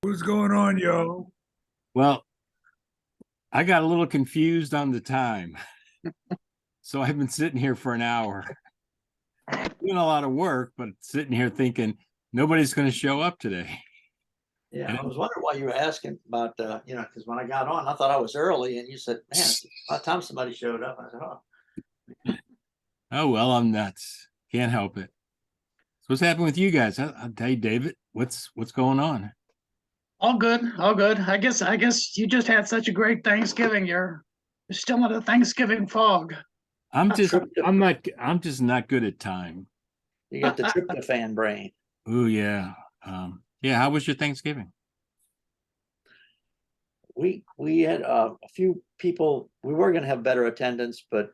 What's going on, yo? Well, I got a little confused on the time. So I've been sitting here for an hour doing a lot of work, but sitting here thinking nobody's going to show up today. Yeah, And I was wondering why you were asking about, because when I got on, I thought I was early, and you said, "Man, by the time somebody showed up," I said, "Oh, oh, well, I'm nuts. Can't help it. So what's happening with you guys? I'll tell you, David, what's going on? All good, all good. I guess you just had such a great Thanksgiving. You're still in the Thanksgiving fog. I'm just not good at time. you got the tryptophan brain." Oh yeah. Yeah, how was your Thanksgiving? We had a few people. We were going to have better attendance, but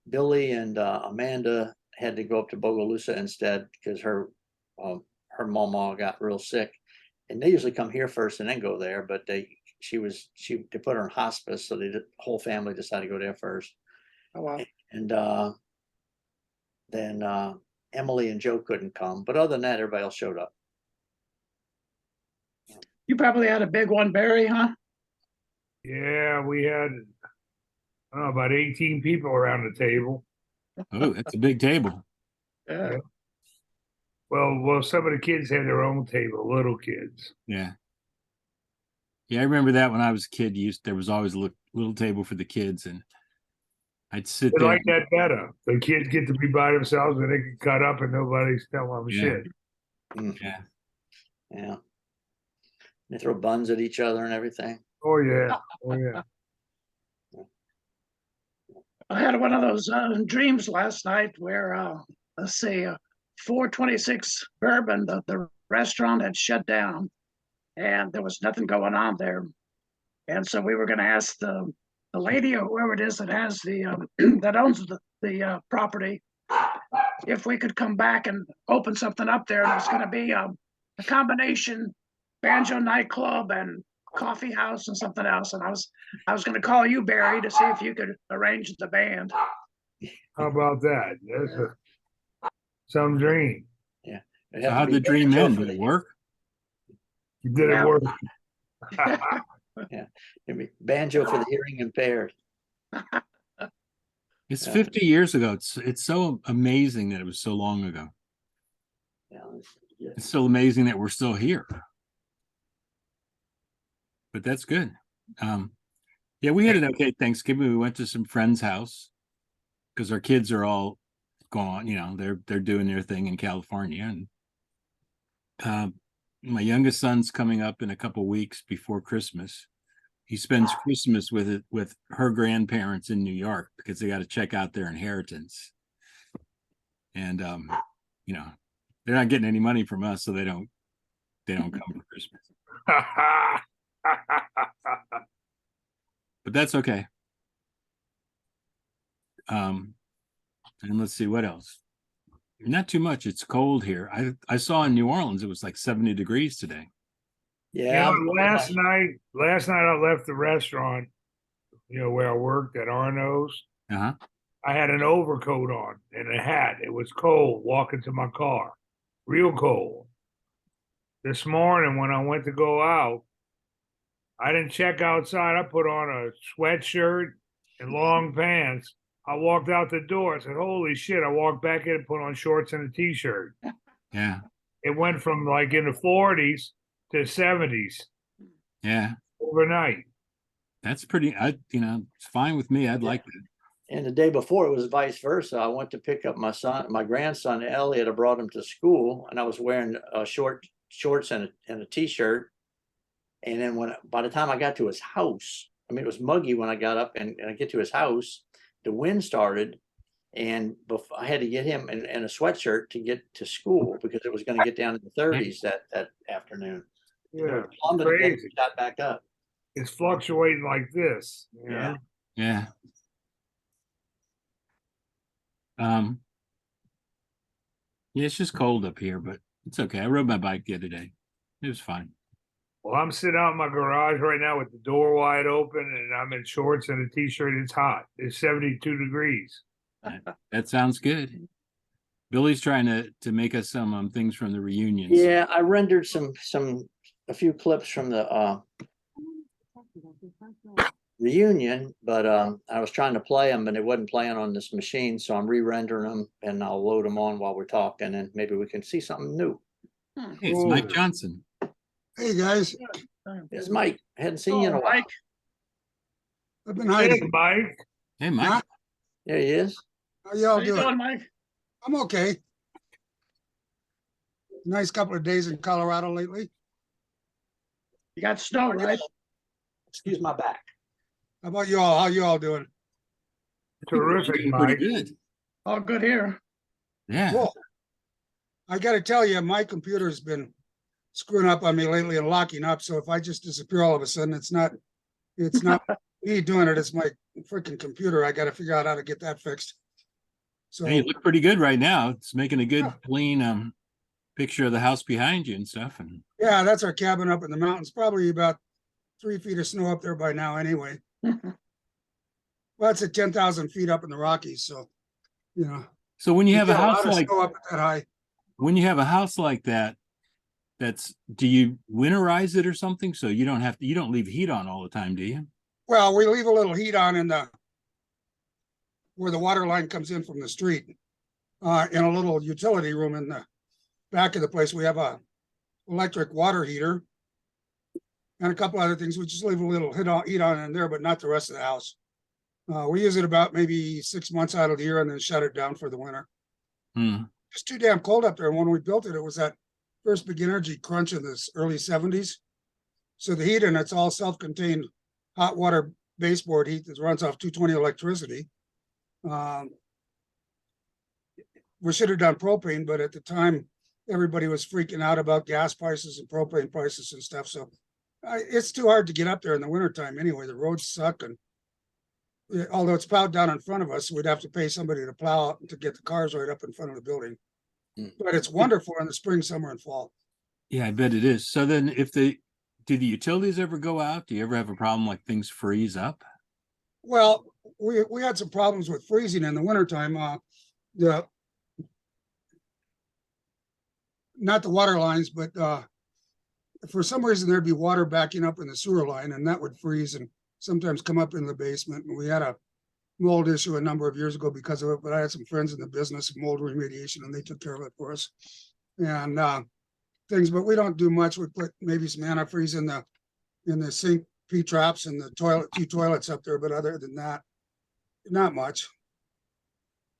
Billy and Amanda had to go up to Bogalusa instead because her mama got real sick, and they usually come here first and then go there. But they put her in hospice, so the whole family decided to go there first. Oh, wow. And then Emily and Joe couldn't come, but other than that, everybody else showed up. You probably had a big one, Barry, huh? Yeah, we had about 18 people around the table. Oh, that's a big table. Yeah. Well, some of the kids had their own table, little kids. Yeah. Yeah, I remember that when I was a kid. There was always a little table for the kids, and I'd sit They there. like that better. The kids get to be by themselves and they can cut up and nobody's telling them Yeah. shit. Yeah. Yeah, they throw buns at each other and everything. Oh yeah. Oh yeah. I had one of those dreams last night where, let's see, 426 Bourbon, the restaurant had shut down and there was nothing going on there. And so we were going to ask the lady or whoever it is that has the that owns the property if we could come back and open something up there. And it's going to be a combination banjo nightclub and coffee house and something else. And I was going to call you, Barry, to see if you could arrange the band. How about that? Some dream. Yeah. So how'd the dream end? Did it work? You did it Yeah. work. Yeah, it'd be banjo for the hearing impaired. It's Yeah. 50 years ago. It's so amazing that it was so long ago. Yeah, It's still amazing that we're still here. But that's good. Yeah, we had an okay Thanksgiving. We went to some friend's house because our kids are all gone. They're doing their thing in California, and my youngest son's coming up in a couple weeks before Christmas. He spends Christmas with her grandparents in New York because they got to check out their inheritance. And they're not getting any money from us, so they don't come for Christmas. But that's okay. And let's see what else. Not too much. It's cold here. I saw in New Orleans it was like 70 degrees today. Yeah. last night I left the restaurant, where I worked at Arno's. Uh-huh. I had an overcoat on and a hat. It was cold walking to my car, real cold. This morning when I went to go out, I didn't check outside. I put on a sweatshirt and long pants. I walked out the door. I said, "Holy shit." I walked back in and put on shorts and a t-shirt. Yeah. It went from like in the 40s to 70s Yeah. overnight. That's pretty, it's fine with me. I'd like that. And the day before it was vice versa. I went to pick up my grandson Elliot. I brought him to school, and I was wearing shorts and a t-shirt. And then by the time I got to his house, I mean, it was muggy when I got up, and I get to his house, the wind started, and I had to get him in a sweatshirt to get to school because it was going to get down in the 30s that afternoon. Yeah, Plummeted, then crazy. got back up. It's fluctuating like this. Yeah. Yeah. Yeah, it's just cold up here, but it's okay. I rode my bike the other day. It was fine. Well, I'm sitting out in my garage right now with the door wide open, and I'm in shorts and a t-shirt. It's hot. It's 72 degrees. That sounds good. Billy's trying to make us some things from the reunions. Yeah, I rendered some a few clips from the reunion, but I was trying to play them and it wasn't playing on this machine, so I'm re-rendering them and I'll load them on while we're talking, and maybe we can see something new. Hey, it's Mike Ooh. Johnson. Hey, guys, There's Mike. Hadn't seen you in a Oh, while. Mike, I've been Hey, hiding. Mike. Hey, Mike. Huh? There he is. How y'all how you doing? doing, Mike? I'm okay. Nice couple of days in Colorado lately. You got snow, right? Excuse my back. How about you all? How you all doing? Terrific, Doing pretty Mike. good. All good here. Yeah. Cool. I gotta tell you, my computer's been screwing up on me lately and locking up, so if I just disappear all of a sudden, it's not me doing it, it's my freaking computer. I gotta figure out how to get that fixed. So, Hey, you look pretty good right now. It's making a good, Yeah. clean picture of the house behind you and stuff. And yeah, that's our cabin up in the mountains, probably about 3 feet of snow up there by now anyway. Well, it's at 10,000 feet up in the Rockies, so, you know. so when you have a get lot house of like snow up that high. when you have a house like that, do you winterize it or something? So you don't leave heat on all the time, do you? Well, we leave a little heat on in where the water line comes in from the street. In a little utility room in the back of the place, we have a electric water heater and a couple other things. We just leave a little heat on in there, but not the rest of the house. We use it about maybe 6 months out of the year and then shut it down for the winter. Hmm. It's too damn cold up there. And when we built it, it was that first big energy crunch in the early 70s. So the heat in it's all self-contained hot water baseboard heat that runs off 220 electricity. We should have done propane, but at the time, everybody was freaking out about gas prices and propane prices and stuff. So it's too hard to get up there in the wintertime anyway. The roads suck, and although it's plowed down in front of us, we'd have to pay somebody to plow out to get the cars right up in front of the building. But it's wonderful in the spring, summer, and fall. Yeah, I bet it is. So then do the utilities ever go out? Do you ever have a problem like things freeze up? Well, we had some problems with freezing in the wintertime. The not the water lines, but for some reason there'd be water backing up in the sewer line, and that would freeze and sometimes come up in the basement. And we had a mold issue a number of years ago because of it, but I had some friends in the business of mold remediation, and they took care of it for us. And things, but we don't do much. We put maybe some antifreeze in the sink P traps and the two toilets up there, but other than that, not much.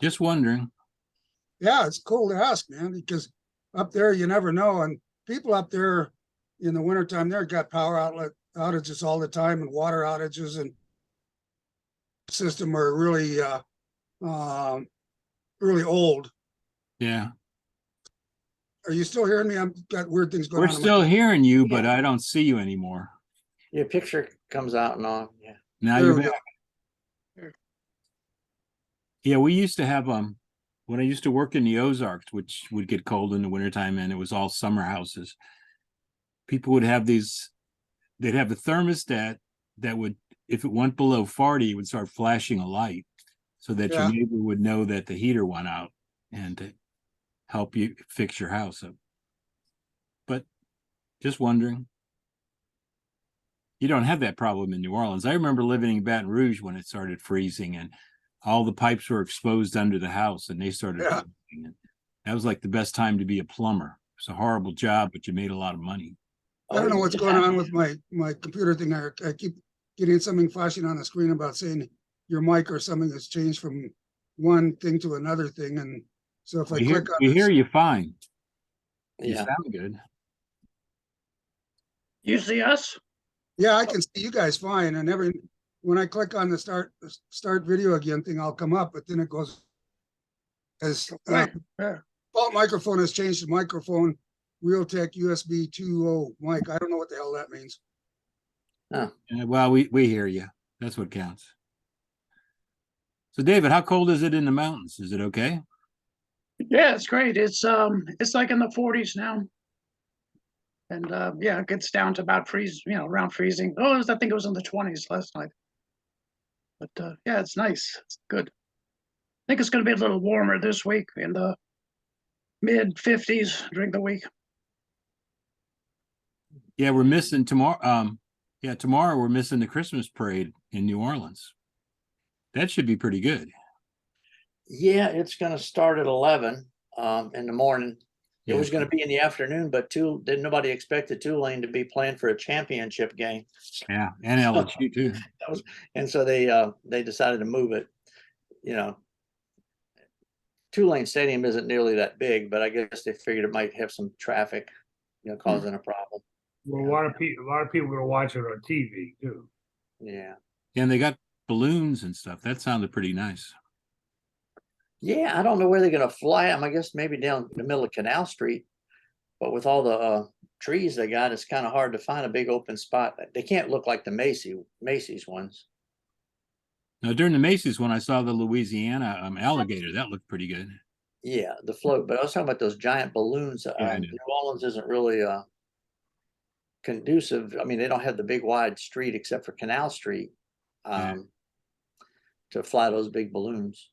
Just wondering. Yeah, it's cool to ask, man, because up there you never know. And people up there in the wintertime, they've got power outlet outages all the time and water outages, and system are really really old. Yeah. Are you still hearing me? I've got weird things going We're on. still hearing you, but Yeah. I don't see you anymore. Your picture comes out and on. Yeah. Now There you're we back. go. Yeah, we used to have when I used to work in the Ozarks, which would get cold in the wintertime, and it was all summer houses. People would have they'd have a thermostat that would, if it went below 40, it would start flashing a light so that Yeah. your neighbor would know that the heater went out and to help you fix your house up. But just wondering. You don't have that problem in New Orleans. I remember living in Baton Rouge when it started freezing and all the pipes were exposed under the house and they started Yeah. freezing. And that was like the best time to be a plumber. It's a horrible job, but you made a lot of money. I don't know what's Just going have- on with my computer thing. I keep getting something flashing on the screen about saying your mic or something has changed from one thing to another thing. And so if I We click on hear this, you fine. You Yeah. sound good. You see us? yeah, I can see you guys fine. And when I click on the start video again thing, I'll come up, but then it goes as Right. Yeah. default microphone has changed to microphone Realtek USB 2.0 mic. I don't know what the hell that means. Well, we hear you. That's what counts. So David, how cold is it in the mountains? Is it okay? Yeah, it's great. It's like in the 40s now. And yeah, it gets down to about around freezing. Oh, I think it was in the 20s last night. But yeah, it's nice. It's good. I think it's going to be a little warmer this week, in the mid 50s during the week. Yeah, we're missing tomorrow. Yeah, tomorrow we're missing the Christmas parade in New Orleans. That should be pretty good. Yeah, it's gonna start at 11 in the morning. It Yeah. was gonna be in the afternoon, but didn't nobody expected Tulane to be playing for a championship game. Yeah, and LSU too. And so they decided to move it. You know, Tulane Stadium isn't nearly that big, but I guess they figured it might have some traffic, causing a problem. Well, a lot of people gonna watch it on TV too. Yeah. And they got balloons and stuff. That sounded pretty nice. Yeah, I don't know where they're gonna fly them. I guess maybe down the middle of Canal Street. But with all the trees they got, it's kind of hard to find a big open spot. They can't look like the Macy's ones. Now, during the Macy's, when I saw the Louisiana alligator, that looked pretty good. Yeah, the float. But I was talking about those giant balloons. I know. New Orleans isn't really conducive. I mean, they don't have the big wide street except for Canal Street Yeah. to fly those big balloons.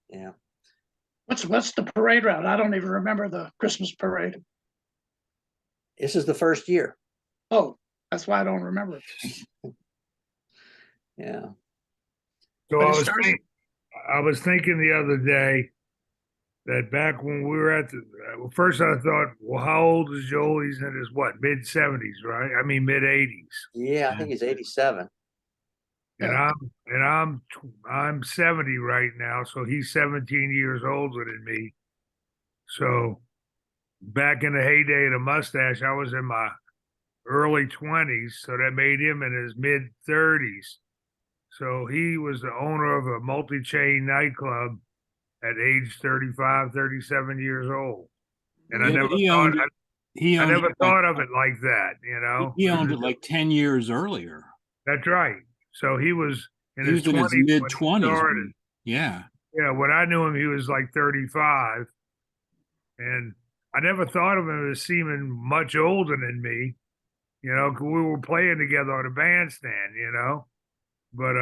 Yeah. What's the parade route? I don't even remember the Christmas parade. This is the first year. Oh, that's why I don't remember. Yeah. So But I it was starts- thinking, the other day that back when we were at the first I thought, well, how old is Joel? He's in his what, mid-70s, right? I mean mid-80s. Yeah, I think he's 87. And I'm 70 right now, so he's 17 years older than me. So back in the heyday of the mustache, I was in my early 20s, so that made him in his mid-30s. So he was the owner of a multi-chain nightclub at age 35, 37 years old. And I Yeah, never he thought owned it. He I owned never it thought like, of it like that, you know. he owned it like 10 years earlier. That's right. So he was in He his was in his 20s when he mid-20s. started. Yeah. Yeah, when I knew him, he was like 35. And I never thought of him as seeming much older than me, you know, 'cause we were playing together on the bandstand, you know. But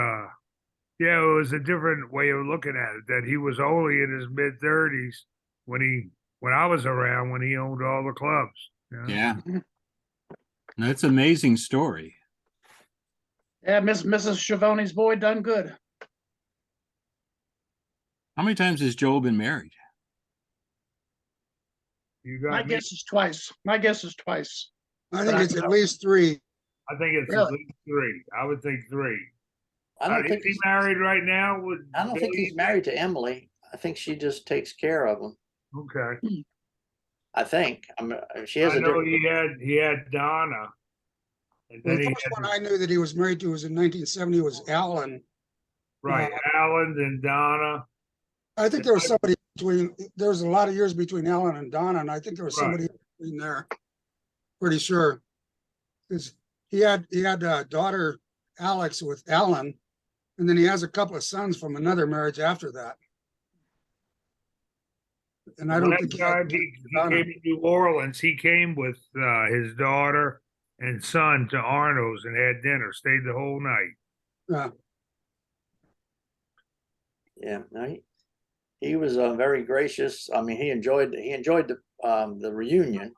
yeah, it was a different way of looking at it, that he was only in his mid-30s when I was around, when he owned all the clubs. You know? Yeah. That's an amazing story. Yeah, Mrs. Schiavone's boy done good. How many times has Joel been married? You My got me. guess is twice. My guess is twice. I think it's at least 3. I think it's at Really? least 3. I would think 3. I don't think Is he married right now with I don't think Billy? he's married to Emily. I think she just takes care of him. Okay. I think. She has I a know different. he had Donna. And then The he first had, one I knew that he was married to was in 1970 was Alan. right, Alan and Donna. I think there was somebody between, there was a lot of years between Alan and Donna, and I think there was Right. somebody in there. Pretty sure. Because he had a daughter, Alex, with Alan, and then he has a couple of sons from another marriage after that. And I don't think Last he had time he Donna. came to New Orleans, he came with his daughter and son to Arno's and had dinner, stayed the whole night. Yeah, no, he was very gracious. I mean, he enjoyed the reunion,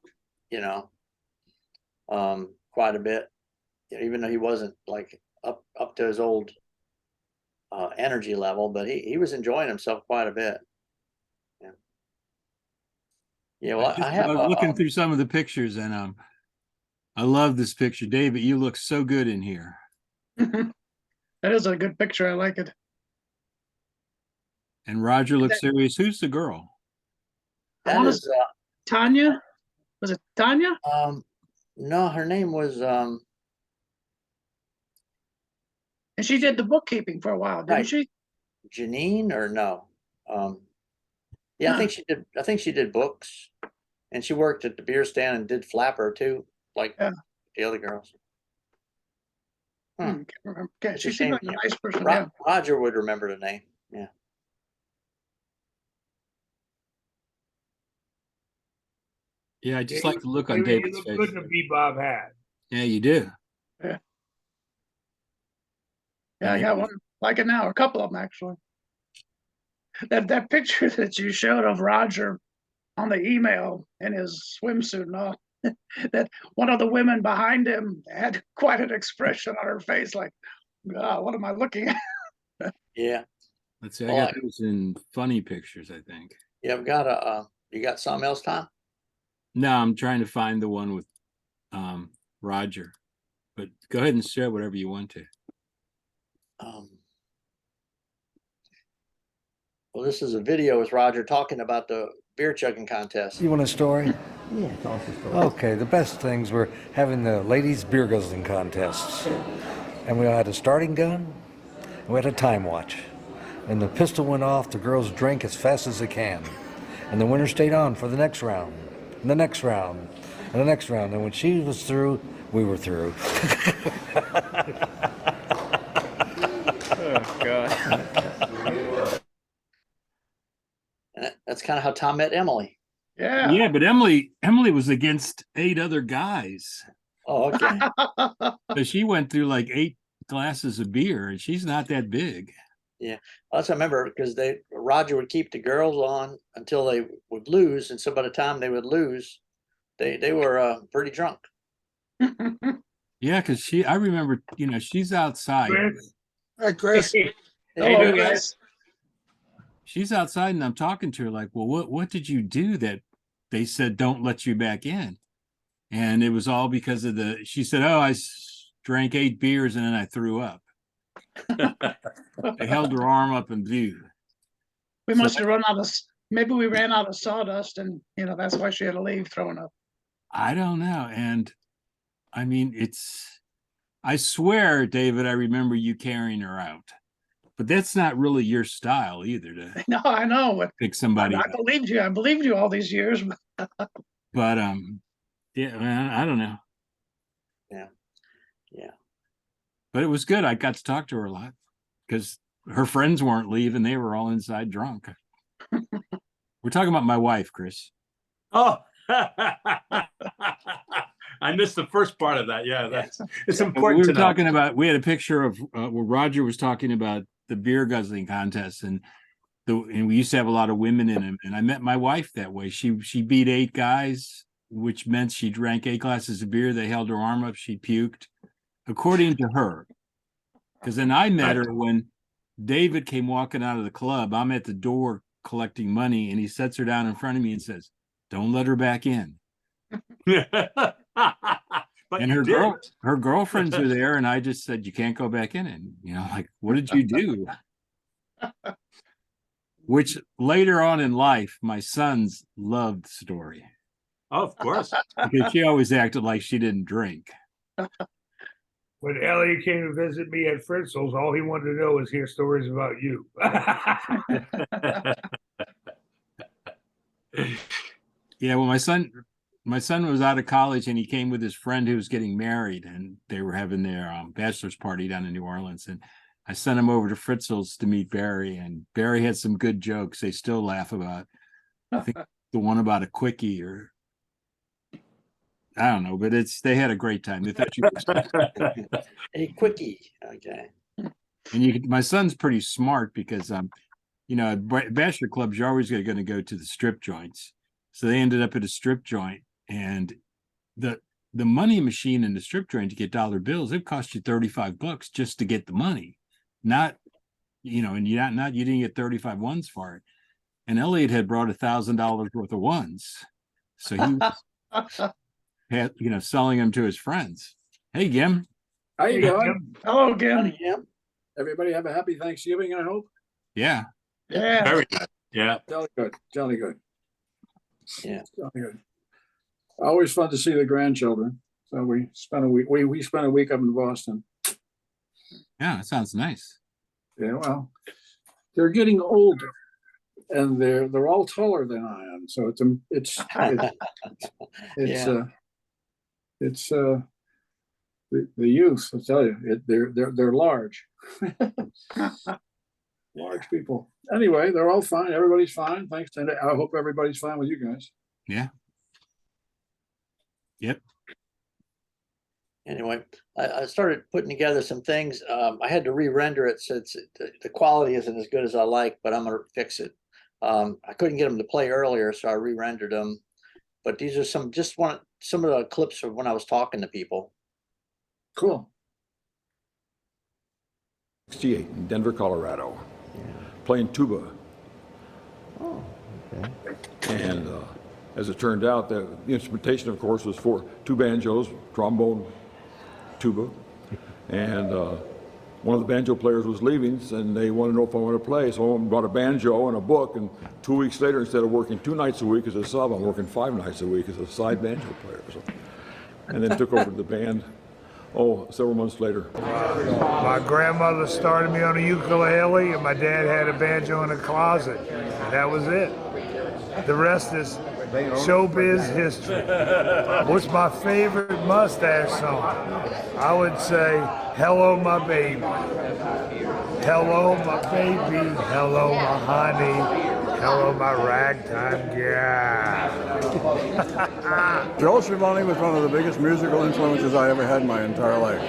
quite a bit. Even though he wasn't like up to his old energy level, but he was enjoying himself quite a bit. Yeah. Yeah. Well, I have was looking through some of the pictures, and I love this picture, David. You look so good in here. That is a good picture. I like it. And Roger looks serious. Who's the girl? I that wanna is, Tanya? Was it Tanya? no, her name was And she did the bookkeeping for a while, didn't Right. she? Janine or no? Yeah, I Huh. think she did. I think she did books, and she worked at the beer stand and did flapper too, like Yeah. the other girls. Can't remember. Okay, It's a she seemed like a shame, nice person. Yeah. Roger would remember the name. Yeah. Yeah, I just Yeah, like the look on Maybe he David's looked face. good in a bebop hat. Yeah, you do. Yeah, I got one like it now, a couple of them actually. That picture that you showed of Roger on the email in his swimsuit and all, that one of the women behind him had quite an expression on her face, like, God, what am I looking at? Yeah, Let's see. I Well, got those in funny pictures, I think. yeah, I've got you got something else, Tom? No, I'm trying to find the one with Roger. But go ahead and share whatever you want to. Well, this is a video with Roger talking about the beer chugging contest. You want a story? Yeah, tell us the story. Okay, the best things were having the ladies beer guzzling contests. And we had a starting gun, and we had a time watch. And the pistol went off, the girls drank as fast as they can. And the winner stayed on for the next round, and the next round, and the next round. And when she was through, we were through. Oh, God. And that's kind of how Tom met Emily. Yeah. Yeah, but Emily was against 8 other guys. Oh, okay. So she went through like 8 glasses of beer, and she's not that big. That's I remember because Roger would keep the girls on until they would lose, and so by the time they would lose, they were pretty drunk. Yeah, because I remember, she's outside. Chris, Hi, Chris. Hey, Hello, dude, guys. She's outside, and I'm talking to her like, well, what did you do that they said don't let you back in? And it was all because of she said, oh, I drank 8 beers and then I threw up. They held her arm up in view. We must have run out of, maybe we ran out of sawdust and, that's why she had to leave throwing up. I don't know. And I mean, I swear, David, I remember you carrying her out. But that's not really your style either, to No, I know, but pick somebody I up. believed you. I believed you all these years. But yeah, man, I don't know. Yeah. But it was good. I got to talk to her a lot because her friends weren't leaving. They were all inside drunk. We're talking about my wife, Chris. Oh, I missed the first part of that. Yeah, it's We important were to know. talking about, we had a picture of where Roger was talking about the beer guzzling contest, and we used to have a lot of women in them. And I met my wife that way. She beat 8 guys, which meant she drank 8 glasses of beer. They held her arm up. She puked, according to her. Because then I met her when David came walking out of the club. I'm at the door collecting money, and he sets her down in front of me and says, "Don't let her back in." But And you her girlfriends are there, and I just said, "You can't go back in." And like, what did you do? Which later on in life, my sons loved the story Oh, of course. because she always acted like she didn't drink. when Elliot came to visit me at Fritzl's, all he wanted to know was hear stories about you. Yeah, well, my son was out of college, and he came with his friend who was getting married, and they were having their bachelor's party down in New Orleans. And I sent him over to Fritzl's to meet Barry, and Barry had some good jokes. They still laugh about. I think the one about a quickie, or I don't know, but they had a great time. They thought you were, A quickie. Okay. and my son's pretty smart because at bachelor clubs you're always going to go to the strip joints. So they ended up at a strip joint, and the money machine in the strip joint to get dollar bills, it cost you $35 just to get the money. Not, and you didn't get 35 ones for it. And Elliot had brought $1,000 worth of ones. So he had, selling them to his friends. Hey, Gim. How you doing? Hello again. Yeah. Everybody have a happy Thanksgiving, I hope. Yeah. Yeah. Very good. Yeah. Jolly good. Jolly good. Yeah. Jolly good. Always fun to see the grandchildren. So we spent a week. We spent a week up in Boston. Yeah, that sounds nice. Yeah, well, they're getting older, and they're all taller than I am. So it's the youth. I tell you, they're large, large people. Anyway, they're all fine. Everybody's fine. Thanks, and I hope everybody's fine with you guys. Yeah. Yep. Anyway, I started putting together some things. I had to re-render it since the quality isn't as good as I like, but I'm gonna fix it. I couldn't get them to play earlier, so I re-rendered them. but these are some of the clips from when I was talking to people. Cool. 68 in Denver, Colorado, playing tuba. Oh, okay. And as it turned out, the instrumentation, of course, was for two banjos, trombone, tuba. And one of the banjo players was leaving, and they wanted to know if I wanted to play. So I brought a banjo and a book, and 2 weeks later, instead of working 2 nights a week as a sub, I'm working 5 nights a week as a side banjo player. So, and then took over the band, several months later. My grandmother started me on a ukulele, and my dad had a banjo in a closet. And that was it. The rest is showbiz history. What's my favorite mustache song? I would say, "Hello, my baby. Hello, my baby. Hello, my honey. Hello, my ragtime gal." Joe Schiavone was one of the biggest musical influences I ever had in my entire life.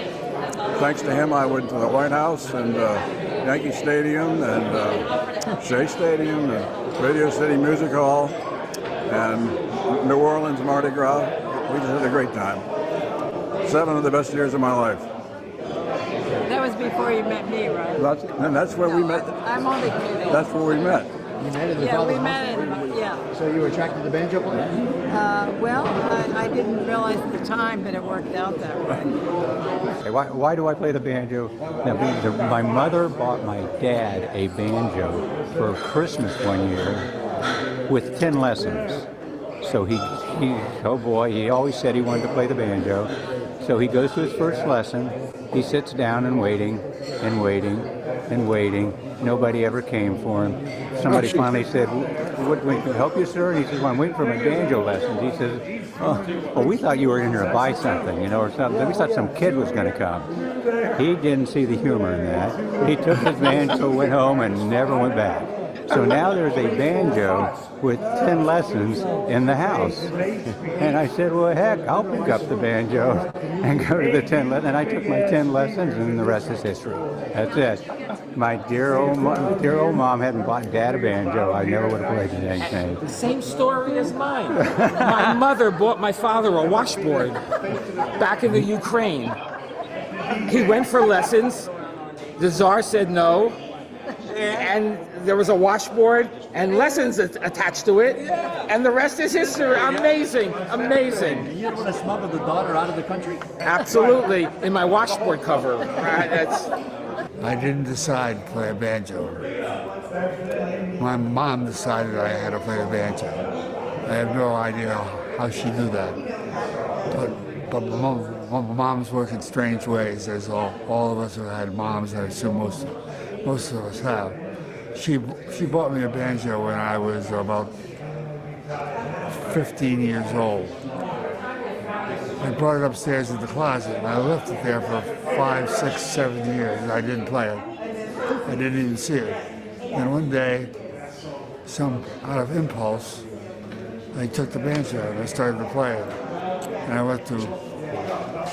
Thanks to him, I went to the White House and Yankee Stadium and Shea Stadium and Radio City Music Hall and New Orleans Mardi Gras. We just had a great time. 7 of the best years of my life. That was before you met me, right? That's where we met. I'm only kidding. That's where we met. You met in the Yeah, we father's met house? in, yeah. So you were attracted to the banjo player? Well, I didn't realize at the time, but it worked out that way. Why do I play the banjo? Now, my mother bought my dad a banjo for Christmas one year with 10 lessons. So he always said he wanted to play the banjo. So he goes to his first lesson. He sits down and waiting and waiting and waiting. Nobody ever came for him. Somebody finally said, "What can help you, sir?" And he says, "Well, I'm waiting for my banjo lessons." He says, "Oh, we thought you were in here to buy something, or something. We thought some kid was going to come." He didn't see the humor in that. He took his banjo, went home, and never went back. So now there's a banjo with 10 lessons in the house. And I said, well, heck, I'll pick up the banjo and go to the 10 lessons. And I took my 10 lessons, and the rest is history. That's it. My dear old mom hadn't bought Dad a banjo, I never would have played the dang thing. Same story as mine. My mother bought my father a washboard back in the Ukraine. He went for lessons. The Tsar said no. And there was a washboard and lessons attached to it, and the rest is history. Amazing, amazing. You didn't want to smuggle the daughter out of the country? Absolutely, in my washboard cover. I didn't decide to play a banjo. My mom decided I had to play the banjo. I have no idea how she knew that. But my moms work in strange ways, as all of us have had moms, I assume most of us have. She bought me a banjo when I was about 15 years old. I brought it upstairs in the closet, and I left it there for 5, 6, 7 years, and I didn't play it. I didn't even see it. And one day, out of impulse, I took the banjo and I started to play it. And I went to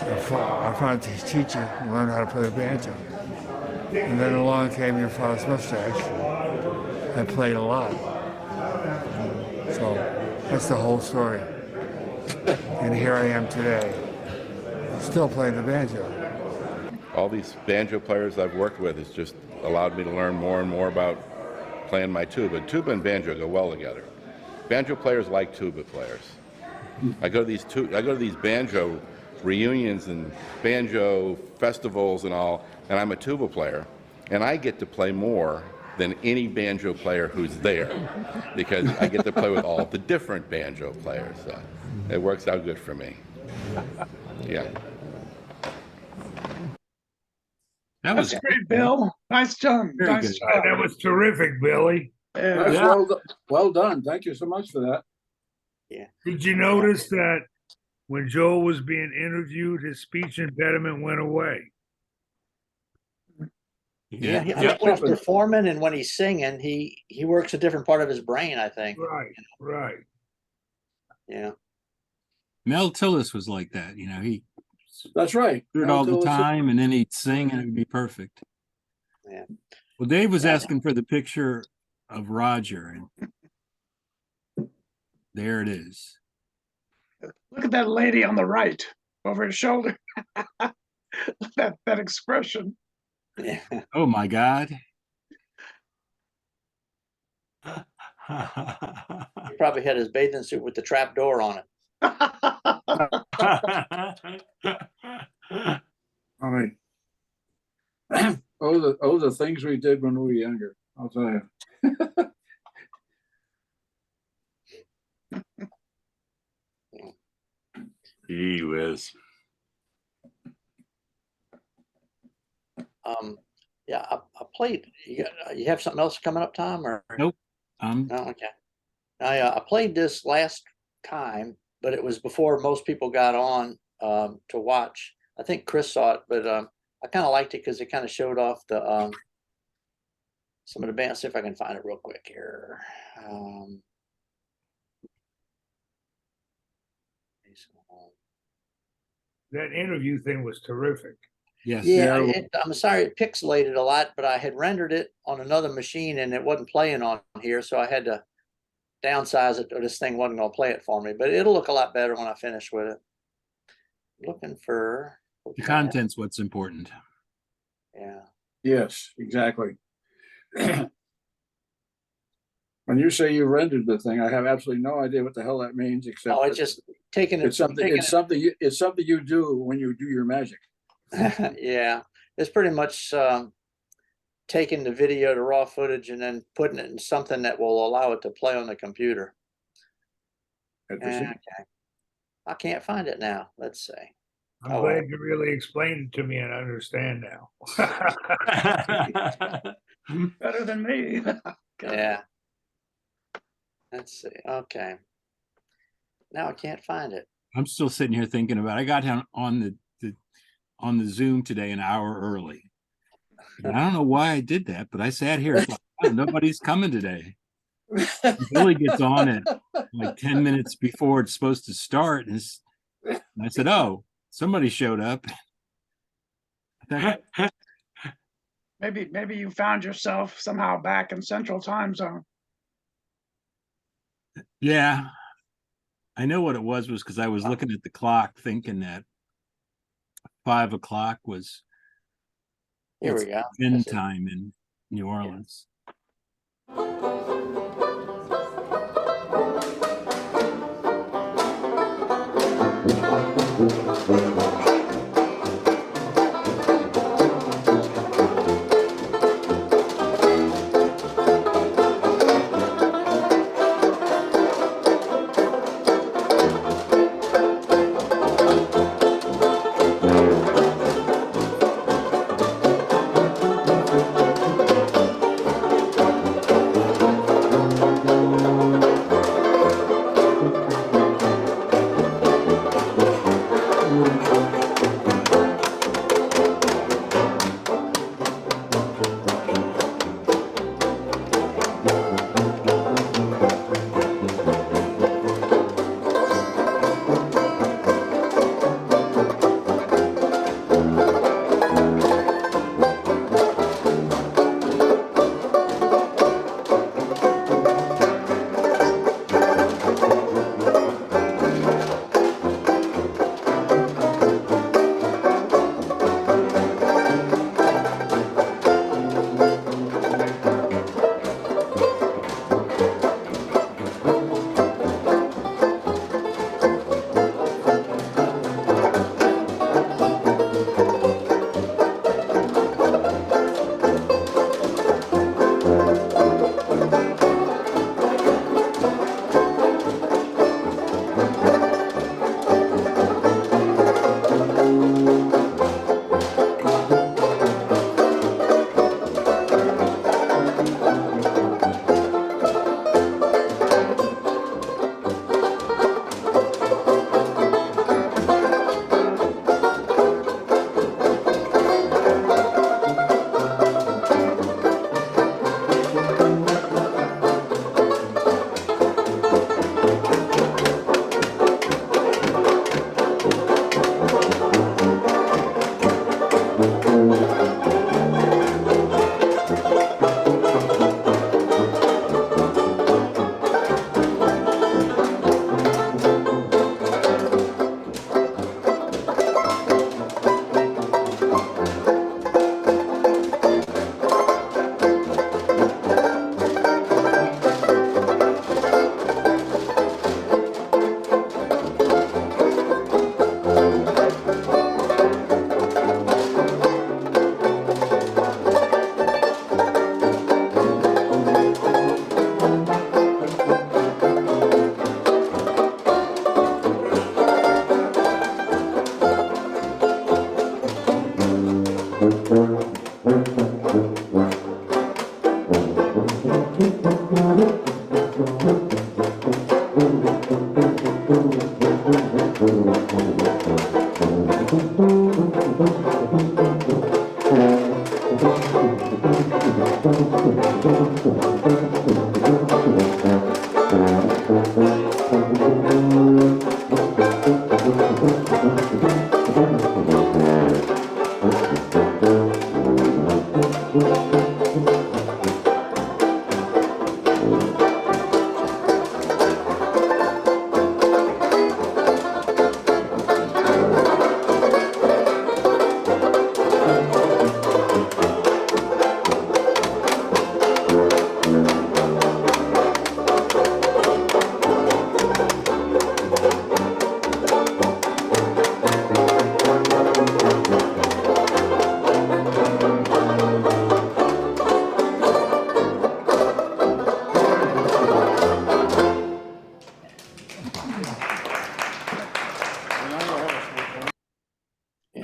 I found a teacher and learned how to play the banjo. And then along came your father's mustache. I played a lot. So that's the whole story. And here I am today, still playing the banjo. All these banjo players I've worked with has just allowed me to learn more and more about playing my tuba. Tuba and banjo go well together. Banjo players like tuba players. I go to these banjo reunions and banjo festivals and all, and I'm a tuba player, and I get to play more than any banjo player who's there because I get to play with all the different banjo players. So it works out good for me. Yeah. That's great, Bill. Nice job. Nice job. That was terrific, Billy. That's well done. Thank you so much for that. Yeah. Did you notice that when Joel was being interviewed, his speech impediment went away? Yeah, when he's performing and when he's singing, he works a different part of his brain, I think. Right. Yeah. Mel Tillis was like that, he That's right. heard all the time, and then he'd sing, and it would be perfect. Yeah. Well, Dave was asking for the picture of Roger, and there it is. Look at that lady on the right over his shoulder. that expression. Yeah. Oh my God. He probably had his bathing suit with the trap door on it. I mean, the things we did when we were younger, I'll tell you. Gee whiz. Yeah, I played. You have something else coming up, Tom? Or Nope. no? Okay. I played this last time, but it was before most people got on to watch. I think Chris saw it, but I kind of liked it because it kind of showed off the some of the bands. See if I can find it real quick here. That interview thing was terrific. Yes. Yeah, I'm sorry it pixelated a lot, but I had rendered it on another machine and it wasn't playing on here, so I had to downsize it, or this thing wasn't going to play it for me. But it'll look a lot better when I finish with it. Looking for The content's what's important. Yeah. Yes, exactly. When you say you rendered the thing, I have absolutely no idea what the hell that means, except Oh, it's just taking it. it's something you do when you do your magic. Yeah, it's pretty much taking the video to raw footage and then putting it in something that will allow it to play on the computer. Okay. I can't find it now. Let's see. I'm glad you really explained it to me and I understand now. Better than me. Yeah. Let's see. Okay. Now I can't find it. I'm still sitting here thinking about, I got on the Zoom today an hour early. And I don't know why I did that, but I sat here, it's like, oh, nobody's coming today. Billy gets on it like 10 minutes before it's supposed to start. And I said, oh, somebody showed up. Maybe you found yourself somehow back in Central Time Zone. Yeah. I know what it was because I was looking at the clock thinking that 5 o'clock was Here we go. end time in New Orleans.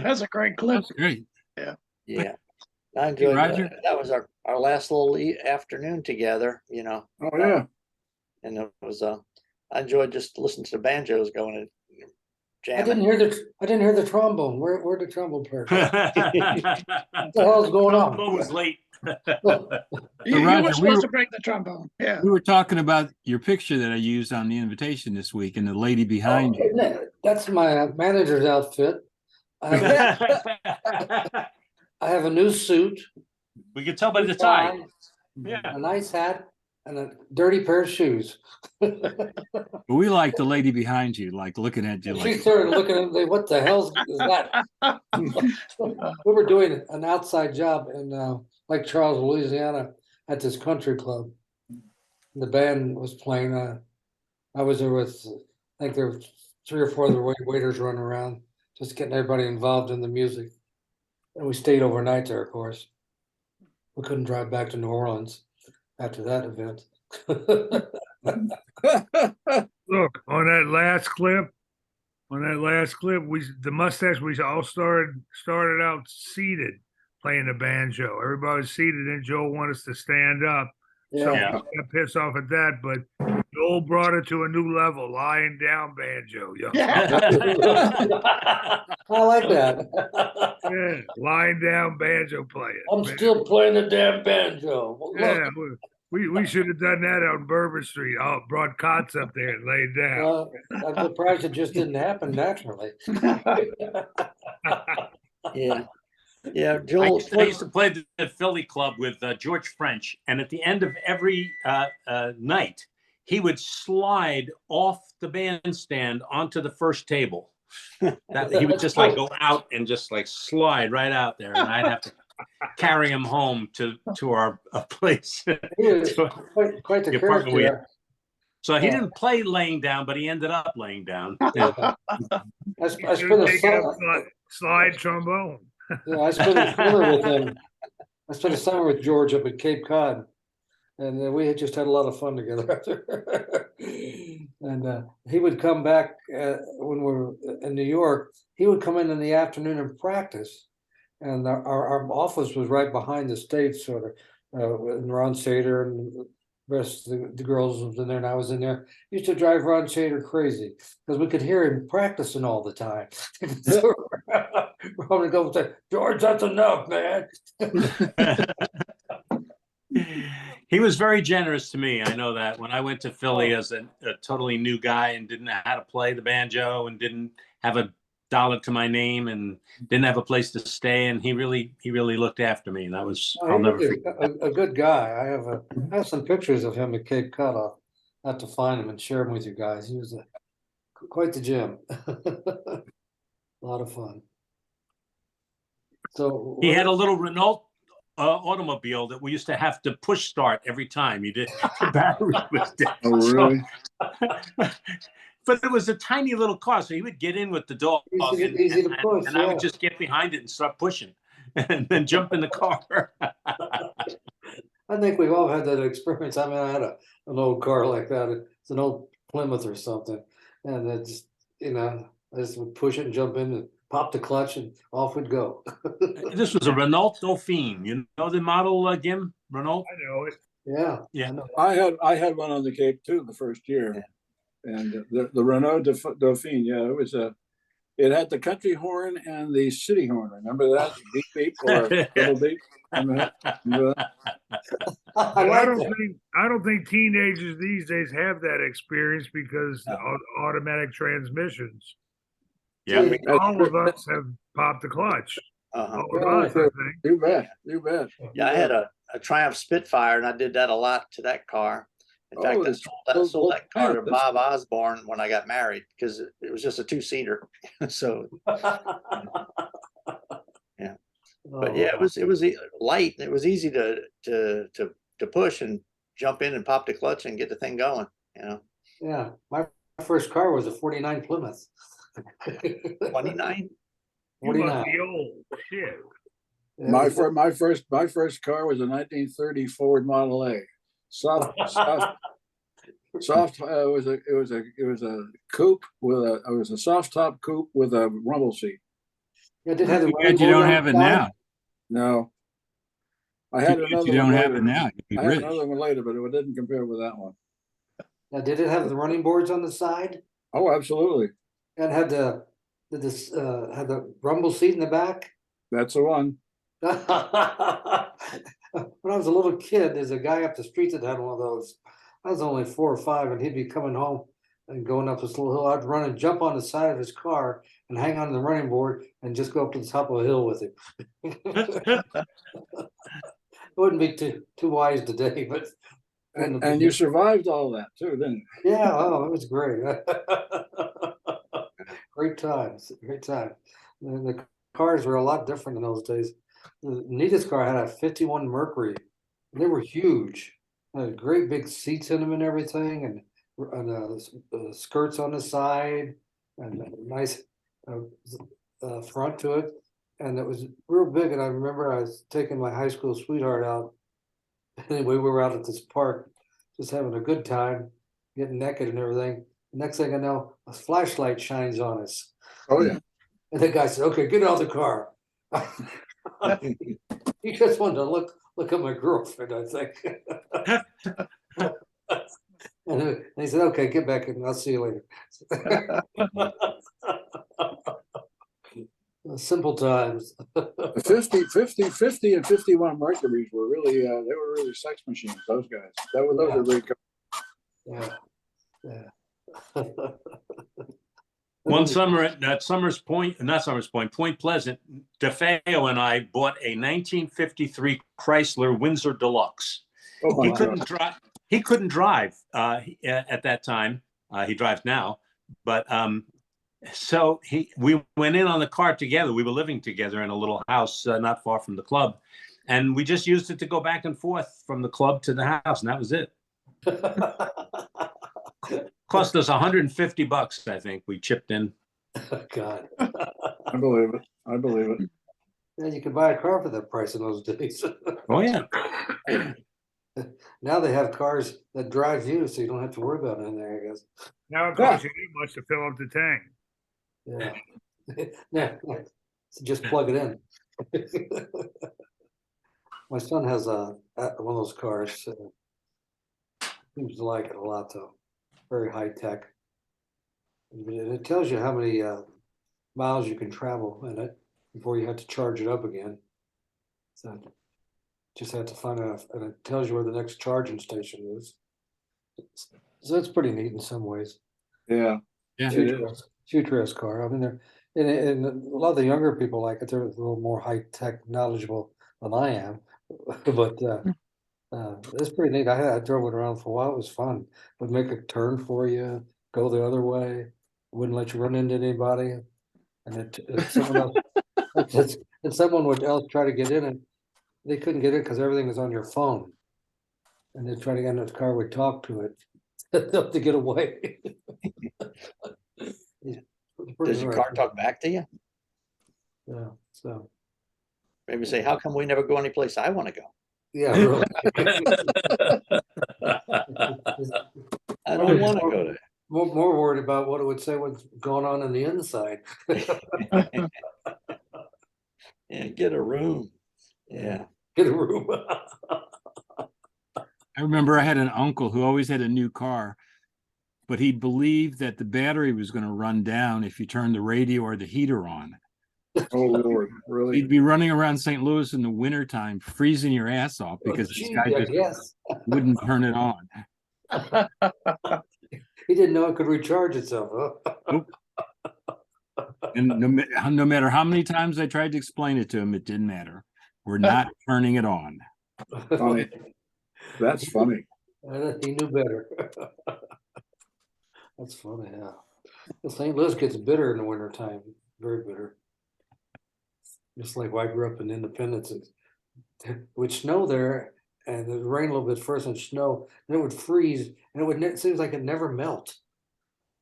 That's a great clip. That's great. Yeah. I enjoyed Roger? that was our last little afternoon together, you know. Oh, yeah. And it was I enjoyed just listening to the banjos going and I jamming. didn't hear the trombone. Where'd the trombone player go? What What the hell's going on? was late. You Roger, were we supposed were- to bring the trombone. Yeah. We were talking about your picture that I used on the invitation this week and the lady behind you. That's my manager's outfit. I have a new suit, We could tell by the tie. Yeah. a nice hat, and a dirty pair of shoes. But we like the lady behind you, like looking at you She like, started looking at me, what the hell is that? We were doing an outside job in Lake Charles, Louisiana, at this country club. The band was playing. I was there with, I think there were 3 or 4 other waiters running around, just getting everybody involved in the music. And we stayed overnight there, of course. We couldn't drive back to New Orleans after that event. Look, on that last clip, the mustache, we all started out seated playing the banjo. Everybody was seated, and Joel wanted us to stand up. So Yeah. we got pissed off at that, but Joel brought it to a new level, lying down banjo. Yo. I like that. Yeah, lying down banjo playing. I'm still playing the damn banjo. Look. Yeah, we should have done that on Bourbon Street. Oh, brought cots up there and laid down. I'm surprised it just didn't happen naturally. Yeah. Yeah, I Joel. used to play the Philly club with George French, and at the end of every night, he would slide off the bandstand onto the first table. He would just like go out and just like slide right out there, and I'd have to carry him home to our place. He was quite the The apartment we had. character. So he didn't play laying down, but he ended up laying down. I You spent should have a taken summer. up slide trombone. Yeah, I spent a summer with him. I spent a summer with George up at Cape Cod, and we had just had a lot of fun together. And he would come back when we were in New York. He would come in the afternoon and practice, and our office was right behind the stage, sort of. And Ron Sater and the rest of the girls was in there, and I was in there. Used to drive Ron Sater crazy because we could hear him practicing all the time. So, Ron would go and say, "George, that's enough, man." He was very generous to me. I know that when I went to Philly as a totally new guy and didn't know how to play the banjo and didn't have a dollar to my name and didn't have a place to stay, and he really looked after me. And that was I'll never forget. A good guy. I have some pictures of him at Cape Cod. I'll have to find him and share them with you guys. He was quite the gem. A lot of fun. So He had a little Renault automobile that we used to have to push start every time. He did. The battery was dead. Oh, really? But it was a tiny little car, so he would get in with the dog, Easy to push, and I yeah. would just get behind it and start pushing, and then jump in the car. I think we've all had that experience. I mean, I had an old car like that. It's an old Plymouth or something, and it's I just would push it and jump in and pop the clutch and off we'd go. This was a Renault Dauphine. You know the model, Jim? Renault? I know it. Yeah. Yeah. I had one on the Cape too the first year, and the Renault Dauphine. Yeah, it had the country horn and the city horn. Remember that? Beep beep or little beep. Remember that? I don't think teenagers these days have that experience because of automatic transmissions. Yeah. I mean, all of us have popped the clutch. Uh-huh. All of us, I think. You bet. You bet. Yeah, I had a Triumph Spitfire, and I did that a lot to that car. In fact, I sold that car to Bob Osborne when I got married because it was just a 2-seater. So yeah, but yeah, it was light. It was easy to push and jump in and pop the clutch and get the thing going. Yeah, my first car was a '49 Plymouth. 29. You must be old. Shit. My first car was a 1930 Ford Model A. Soft. It was a coupe with a soft top coupe with a rumble seat. Yeah, did have the you don't have it now. No. I had another you don't one have later. it now. I had another one later, but it didn't compare with that one. Now, did it have the running boards on the side? Oh, absolutely. And had the rumble seat in the back? That's the one. When I was a little kid, there's a guy up the street that had one of those. I was only 4 or 5, and he'd be coming home and going up this little hill. I'd run and jump on the side of his car and hang on the running board and just go up to the top of a hill with him. It wouldn't be too wise today, but and you survived all that too, didn't you? Yeah, oh, it was great. Great times, great time. The cars were a lot different in those days. The neatest car had a 51 Mercury. They were huge. Had great big seats in them and everything, and skirts on the side, and a nice front to it. And it was real big. And I remember I was taking my high school sweetheart out. Anyway, we were out at this park, just having a good time, getting naked and everything. The next thing I know, a flashlight shines on us. Oh yeah. And the guy said, "Okay, get out of the car." He just wanted to look at my girlfriend, I think. And he said, "Okay, get back in. I'll see you later." Simple times. 50 and 51 Mercuries were really they were really sex machines, those guys. Those were really cool. Yeah. One summer at Point Pleasant, DeFeo and I bought a 1953 Chrysler Windsor Deluxe. Oh He couldn't drive at that time. He drives now, but so we went in on the car together. We were living together in a little house not far from the club, and we just used it to go back and forth from the club to the house, and that was it. Cost us $150, I think. We chipped in. God. I believe it. Yeah, you could buy a car for that price in those days. Oh yeah. Now they have cars that drive you, so you don't have to worry about anything, I guess. Now it costs you that much to fill up the tank. Yeah. So just plug it in. My son has one of those cars. Seems to like it a lot, though. Very high tech. And it tells you how many miles you can travel in it before you have to charge it up again. So just have to find out, and it tells you where the next charging station is. So that's pretty neat in some ways. Yeah. Futurist car. I mean, and a lot of the younger people like it. They're a little more high tech, knowledgeable than I am. But it's pretty neat. I drove it around for a while. It was fun. Would make a turn for you, go the other way. Wouldn't let you run into anybody. And someone would else try to get in it. They couldn't get in because everything was on your phone. And they'd try to get in the car, would talk to it to get away. Does your car talk back to you? Yeah. So maybe say, "How come we never go any place I want to go?" Yeah, really. I don't want to go there. More worried about what it would say what's going on the inside. Yeah, get a room. Yeah. Get a room. I remember I had an uncle who always had a new car, but he believed that the battery was going to run down if you turned the radio or the heater on. Oh Lord, really? He'd be running around St. Louis in the wintertime, freezing your ass off because this guy just wouldn't turn it on. He didn't know it could recharge itself, huh? Nope. And no matter how many times I tried to explain it to him, it didn't matter. We're not turning it on. Funny. That's funny. He knew better. That's funny, yeah. The St. Louis gets bitter in the wintertime, very bitter. Just like I grew up in Independence, it would snow there, and it would rain a little bit first and snow, and it would freeze, and it seems like it never melt.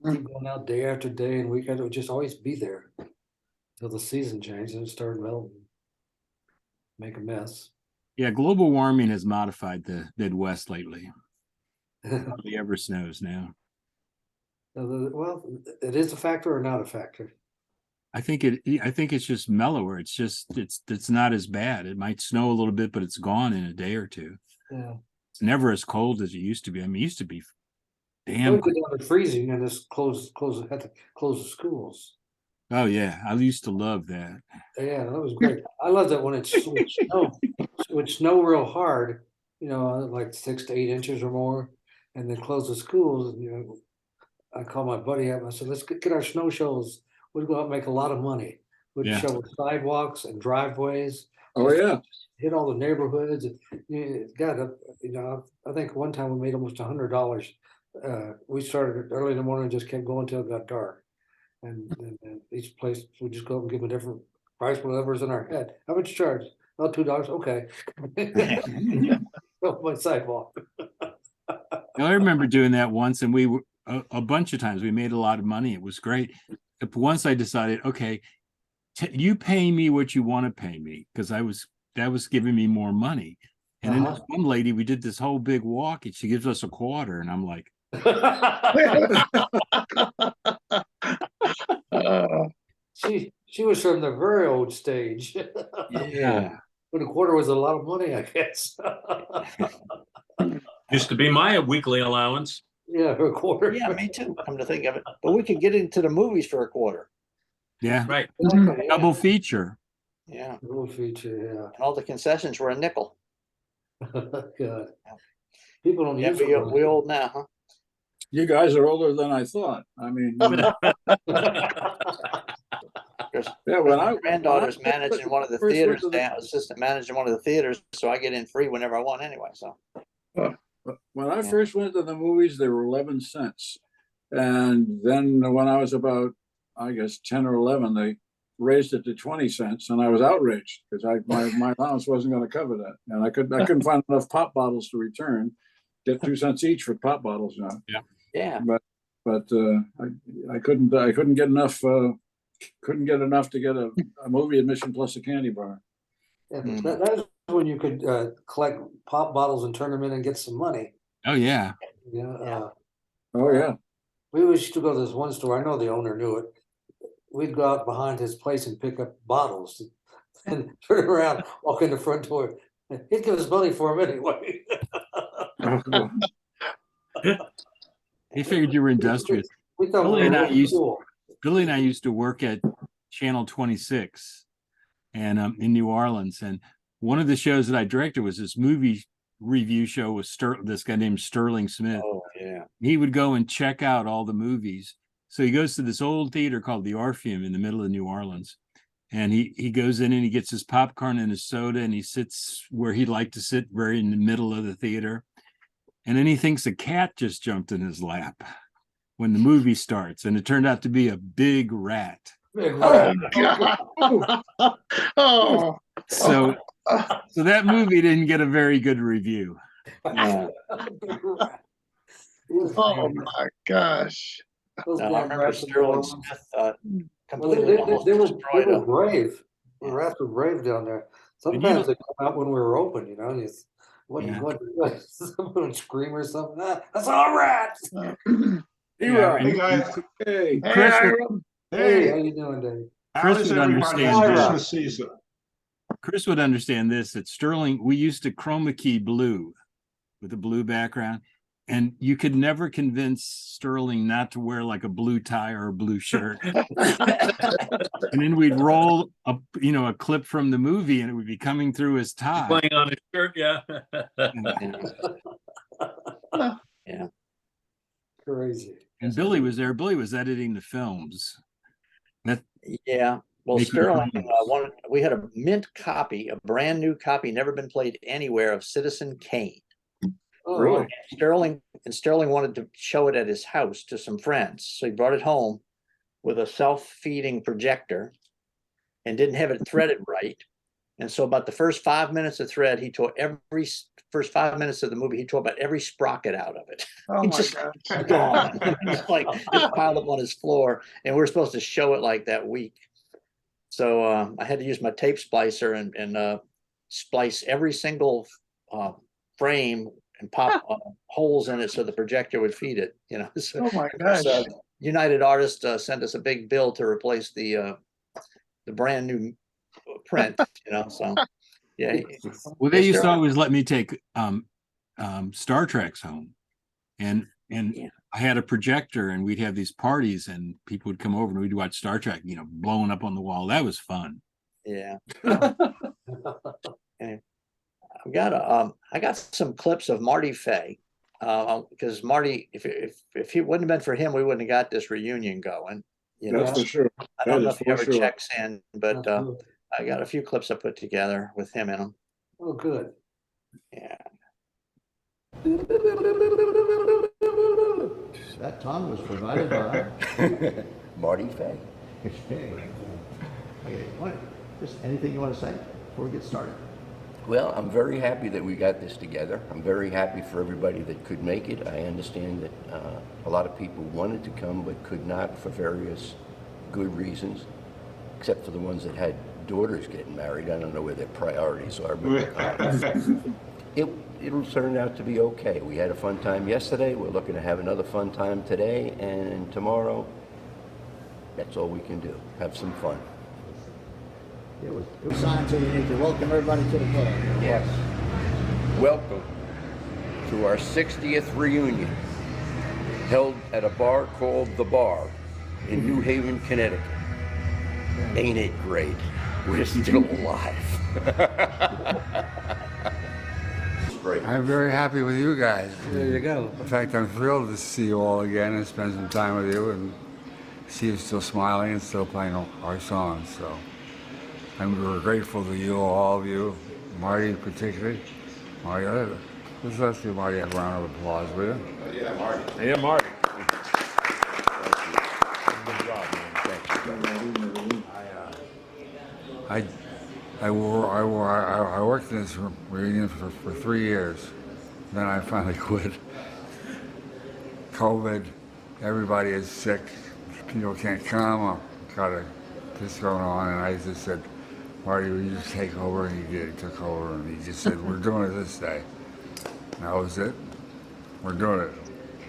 Keep going out day after day and weekend, it would just always be there until the season changed and it started melting, make a mess. Yeah, global warming has modified the Midwest lately. Hardly ever snows now. Well, it is a factor or not a factor? I think it's just mellower. It's not as bad. It might snow a little bit, but it's gone in a day or two. Yeah. It's never as cold as it used to be. I mean, it used to be Well, damn. we get down to freezing and just had to close the schools. Oh yeah, I used to love that. Yeah, that was great. I love that when it would snow real hard, like 6 to 8 inches or more, and then close the schools. I called my buddy up and I said, let's get our snow shovels. We'd go out and make a lot of money. We'd Yeah. shovel sidewalks and driveways. Oh, yeah. Hit all the neighborhoods. I think one time we made almost $100. We started early in the morning and just kept going until it got dark. And each place, we just go up and give them a different price, whatever's in our head. How much you charge? Oh, $2. Okay. My sidewalk. I remember doing that once, and we were a bunch of times. We made a lot of money. It was great. But once I decided, okay, you pay me what you want to pay me, because that was giving me more money. And then this one lady, we did this whole big walk, and she gives us a quarter, and I'm like, she was from the very old stage. yeah. But a quarter was a lot of money, I guess. Used to be my weekly allowance. Yeah, a quarter. Yeah, me too, come to think of it. But we could get into the movies for a quarter. Yeah. Right. Double feature. Yeah. Double feature, And all the concessions were a nickel. yeah. God. People don't Yeah, use we old now, huh? You guys are older than I thought. I mean, yeah, when My granddaughter's managing one of the first went theaters to the- now, assistant managing one of the theaters, so I get in free whenever I want anyway, so. When I first went to the movies, they were 11 cents. And then when I was about, I guess, 10 or 11, they raised it to 20 cents, and I was outraged because my allowance wasn't going to cover that. And I couldn't find enough pop bottles to return. Get 2 cents each for pop bottles now. Yeah. But I couldn't get enough to get a movie admission plus a candy bar. Yeah, that was when you could collect pop bottles and turn them in and get some money. Oh yeah. Oh yeah. We used to go to this one store. I know the owner knew it. We'd go out behind his place and pick up bottles and turn around, walk in the front door. He'd give us money for them anyway. He figured you were industrious. We thought Billy we and were I really used cool. Billy and I used to work at Channel 26 and in New Orleans. And one of the shows that I directed was this movie review show with this guy named Sterling Smith. Oh, yeah. He would go and check out all the movies. So he goes to this old theater called the Orpheum in the middle of New Orleans. And he goes in and he gets his popcorn and his soda, and he sits where he'd like to sit, very in the middle of the theater. And then he thinks a cat just jumped in his lap when the movie starts, and it turned out to be a big rat. Oh, God. Oh. So that movie didn't get a very good review. Oh my gosh. No, I remember Sterling Smith Well, completely almost they were destroyed him. brave. The rats were brave down there. Sometimes they come out when we were open, and it's what someone would scream or something. That's all rats. Yeah, Hey guys. Hey, Chris, Hey, how you doing, Dave? Chris would understand Christmas season? Chris would understand this, that Sterling, we used to chroma key blue with a blue background, and you could never convince Sterling not to wear like a blue tie or a blue shirt. And then we'd roll a clip from the movie, and it would be coming through his tie. Playing on his shirt, yeah. Yeah. Crazy. And Billy was there. Billy was editing the films. Yeah. Well, Making Sterling, comments. we had a mint copy, a brand new copy, never been played anywhere, of Citizen Kane. Oh, Really? Sterling wanted to show it at his house to some friends, so he brought it home with a self-feeding projector and didn't have it threaded right. And so about the first 5 minutes of thread, he tore first 5 minutes of the movie, he tore about every sprocket out of it. Oh He my just God. gone. It's like it's piled up on his floor, and we we're supposed to show it like that week. So I had to use my tape splicer and splice every single frame and pop holes in it so the projector would feed it. So, Oh my gosh. so United Artists sent us a big bill to replace the the brand new print, so, yeah. Well, they yes, used there to are- always let me take Star Treks home, and Yeah. I had a projector, and we'd have these parties, and people would come over, and we'd watch Star Trek, blowing up on the wall. That was fun. Yeah. And I got some clips of Marty Fay, because Marty, if he wouldn't have been for him, we wouldn't have got this reunion going. That's for sure. I don't know That if he is ever for sure. checks in, but That's good. I got a few clips I put together with him in them. Oh, good. Yeah. That tongue was provided by Marty Fay. Okay, just anything you want to say before we get started? Well, I'm very happy that we got this together. I'm very happy for everybody that could make it. I understand that a lot of people wanted to come but could not for various good reasons, except for the ones that had daughters getting married. I don't know where their priorities are, but it'll turn out to be okay. We had a fun time yesterday. We're looking to have another fun time today and tomorrow. That's all we can do. Have some fun. It was signed, so you need to welcome everybody to the club. Yes. Welcome to our 60th reunion, held at a bar called The Bar in New Haven, Connecticut. Ain't it great? We're still alive. I'm very happy with you guys. There you go. In fact, I'm thrilled to see you all again and spend some time with you and see you still smiling and still playing our songs. So we're grateful to you, all of you, Marty particularly. Marty, let's give Marty a round of applause, will you? Yeah, Marty. Yeah, Marty. I worked in this reunion for 3 years. Then I finally quit. COVID, everybody is sick. People can't come. I've got this going on, and I just said, Marty, will you just take over? And he did. He took over, and he just said, we're doing it this day. And that was it. We're doing it.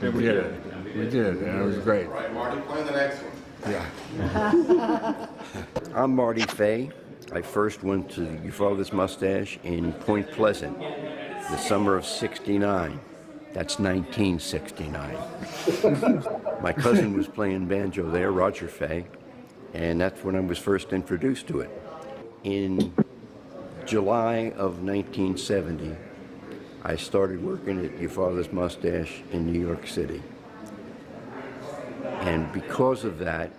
And we did. We did, and it was great. Right, Marty, play the next one. Yeah. I'm Marty Fay. I first went to Your Father's Mustache in Point Pleasant, the summer of '69. That's 1969. My cousin was playing banjo there, Roger Fay, and that's when I was first introduced to it. In July of 1970, I started working at Your Father's Mustache in New York City. And because of that,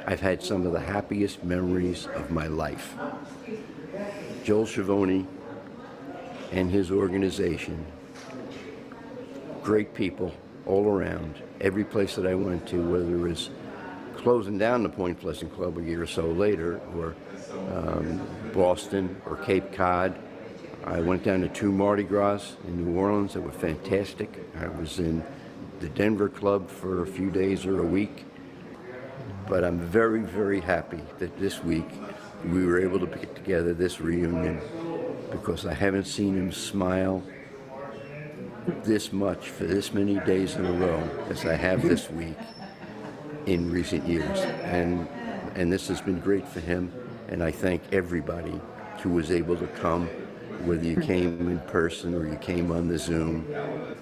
I've had some of the happiest memories of my life. Joel Schiavone and his organization, great people all around. Every place that I went to, whether it was closing down the Point Pleasant Club a year or so later, or Boston or Cape Cod. I went down to 2 Mardi Gras in New Orleans that were fantastic. I was in the Denver Club for a few days or a week. But I'm very, very happy that this week we were able to put together this reunion, because I haven't seen him smile this much for this many days in a row as I have this week in recent years. And this has been great for him, and I thank everybody who was able to come, whether you came in person or you came on the Zoom,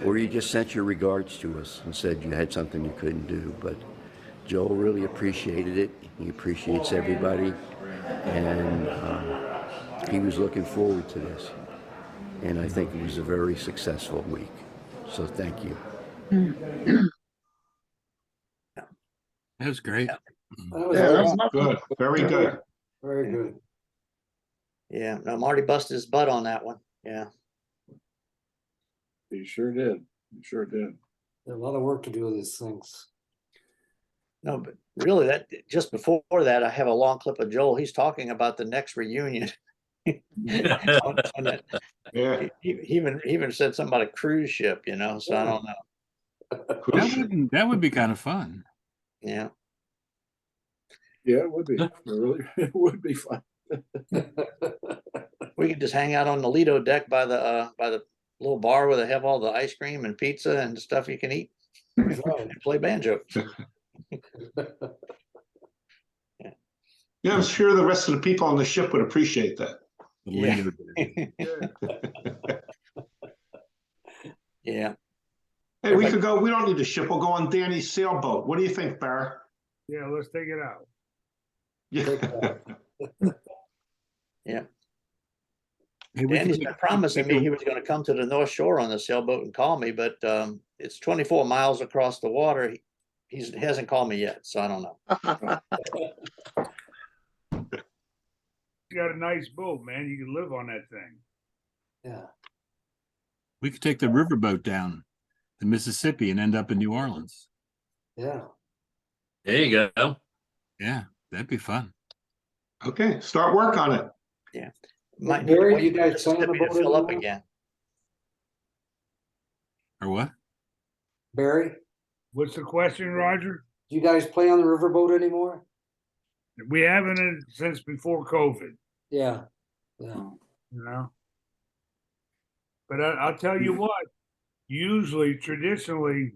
or you just sent your regards to us and said you had something you couldn't do. But Joel really appreciated it. He appreciates everybody, and he was looking forward to this. And I think it was a very successful week. So thank you. That was great. That was Yeah, that was awesome. lovely. Good, very good. Very good. Yeah, no, Marty busted his butt on that one. Yeah. He sure did. He sure did. There's a lot of work to do with these things. No, but really, that just before that, I have a long clip of Joel. He's talking about the next reunion. On that. Yeah. He even said something about a cruise ship, so I don't know. That would be kind of fun. Yeah. Yeah, it would be. It would be fun. We could just hang out on the Lido deck by the little bar where they have all the ice cream and pizza and stuff you can eat and play banjo. Yeah, Yeah, I'm sure the rest of the people on the ship would appreciate that. The Yeah. leader. Yeah. Hey, we could go, we don't need a ship, we'll go on Danny's sailboat. What do you think, Barry? Yeah, let's take it out. Yeah. Yeah. Hey, we Danny's can been take- promising take me a- he was going to come to the North Shore on the sailboat and call me, but it's 24 miles across the water. He hasn't called me yet, so I don't know. You got a nice boat, man. You can live on that thing. Yeah. We could take the riverboat down the Mississippi and end up in New Orleans. Yeah. There you go. Yeah, that'd be fun. Okay, start work on it. Yeah. Barry, need to wait you for guys play on the Mississippi to boat fill up anymore? again. Or what? Barry, What's the question, Roger? do you guys play on the riverboat anymore? We haven't since before COVID, Yeah. Yeah. you know? But I'll tell you what, usually, traditionally,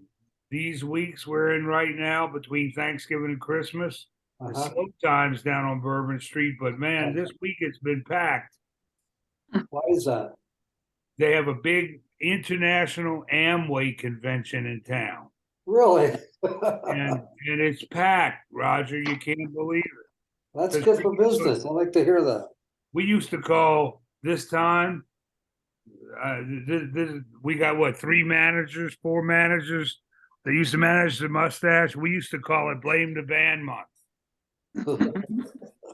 these weeks we're in right now between Thanksgiving and Christmas, it's Uh-huh. slow times down on Bourbon Street, but man, this week it's been packed. Why is that? They have a big international Amway convention in town. Really? And it's packed, Roger. You can't believe it. That's good for business. I like to hear that. We used to call this time. We got what, 3 managers, 4 managers. They used to manage the mustache. We used to call it Blame the Band Month.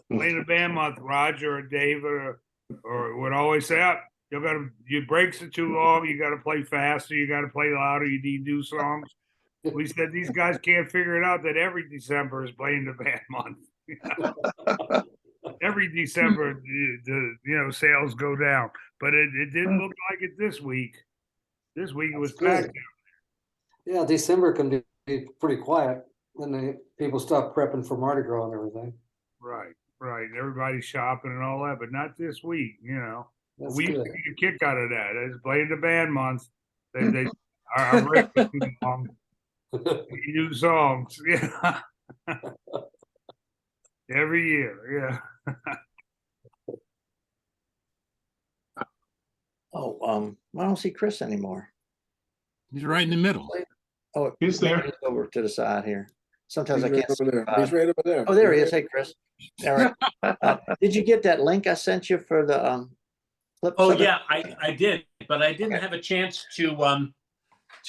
Blame the Band Month. Roger or David or would always say, "Up, your breaks are too long. You got to play faster. You got to play louder. You need new songs." We said these guys can't figure it out that every December is Blame the Band Month. Every December, the sales go down, but it didn't look like it this week. This week it was packed. Yeah, December can be pretty quiet. Then people stop prepping for Mardi Gras and everything. Right. Everybody's shopping and all that, but not this week. That's We used good. to get a kick out of that. It's Blame the Band Month. They our breaks are too long. New songs, yeah. Every year, yeah. Oh, I don't see Chris anymore. He's right in the middle. Oh, He's there. He's over to the side here. Sometimes He's I right can't see. over the there. He's side. right over there. Oh, there he is. Hey, Chris. All right. Did you get that link I sent you for the clip? Oh summit? yeah, I did, but I didn't have a chance to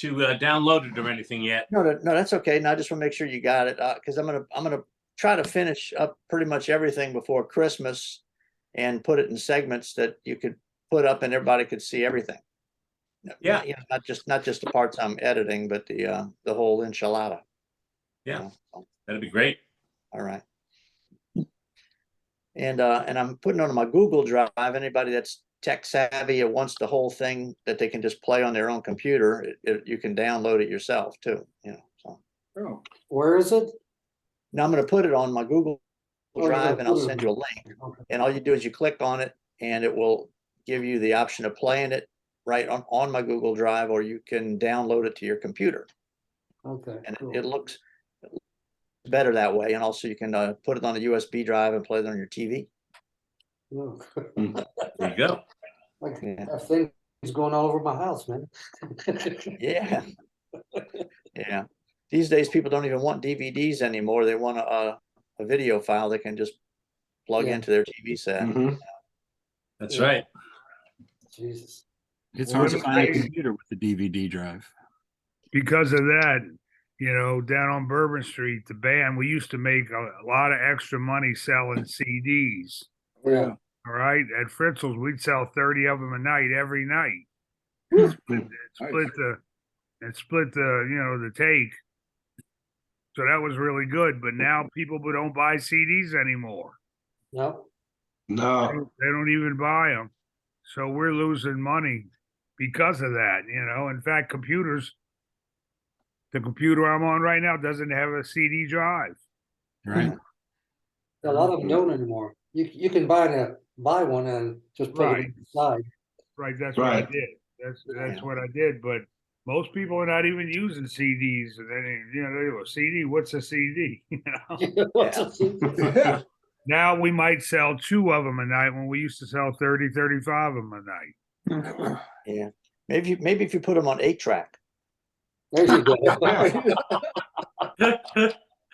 download it or anything yet. No, that's okay. No, I just want to make sure you got it because I'm gonna try to finish up pretty much everything before Christmas and put it in segments that you could put up and everybody could see everything. Yeah. Not just the parts I'm editing, but the whole enchilada. Yeah, that'd be great. All right. And I'm putting on my Google Drive. Anybody that's tech savvy or wants the whole thing that they can just play on their own computer, you can download it yourself too. So. Oh. Where is it? Now I'm going to put it on my Google Oh, you're Drive gonna and I'll put it send you a link. And all you do is you click on it and it will give you the option of playing it right on my Google Drive, or you can download it to your computer. Okay. And cool. it looks better that way. And also you can put it on a USB drive and play it on your TV. Look. There you go. Like Yeah. that thing is going all over my house, man. Yeah. Yeah. These days, people don't even want DVDs anymore. They want a video file they can just plug Yeah. into their TV set. That's Yeah. right. Jesus. It's Well, hard to let me find a tell you- computer with the DVD drive. Because of that, down on Bourbon Street, the band, we used to make a lot of extra money selling CDs. Yeah. All right. At Fritzl's, we'd sell 30 of them a night every night. And split the take. So that was really good. But now people don't buy CDs anymore. No. No. They don't even buy them. So we're losing money because of that. In fact, the computer I'm on right now doesn't have a CD drive. Right. A lot of them don't anymore. You can buy one and just put Right. it inside. Right. That's what I Right. did. That's Yeah. what I did. But most people are not even using CDs. And then, they go, CD, what's a CD? What's a CD? Now we might sell 2 of them a night when we used to sell 30, 35 of them a night. Yeah, maybe if you put them on 8-track. There you go.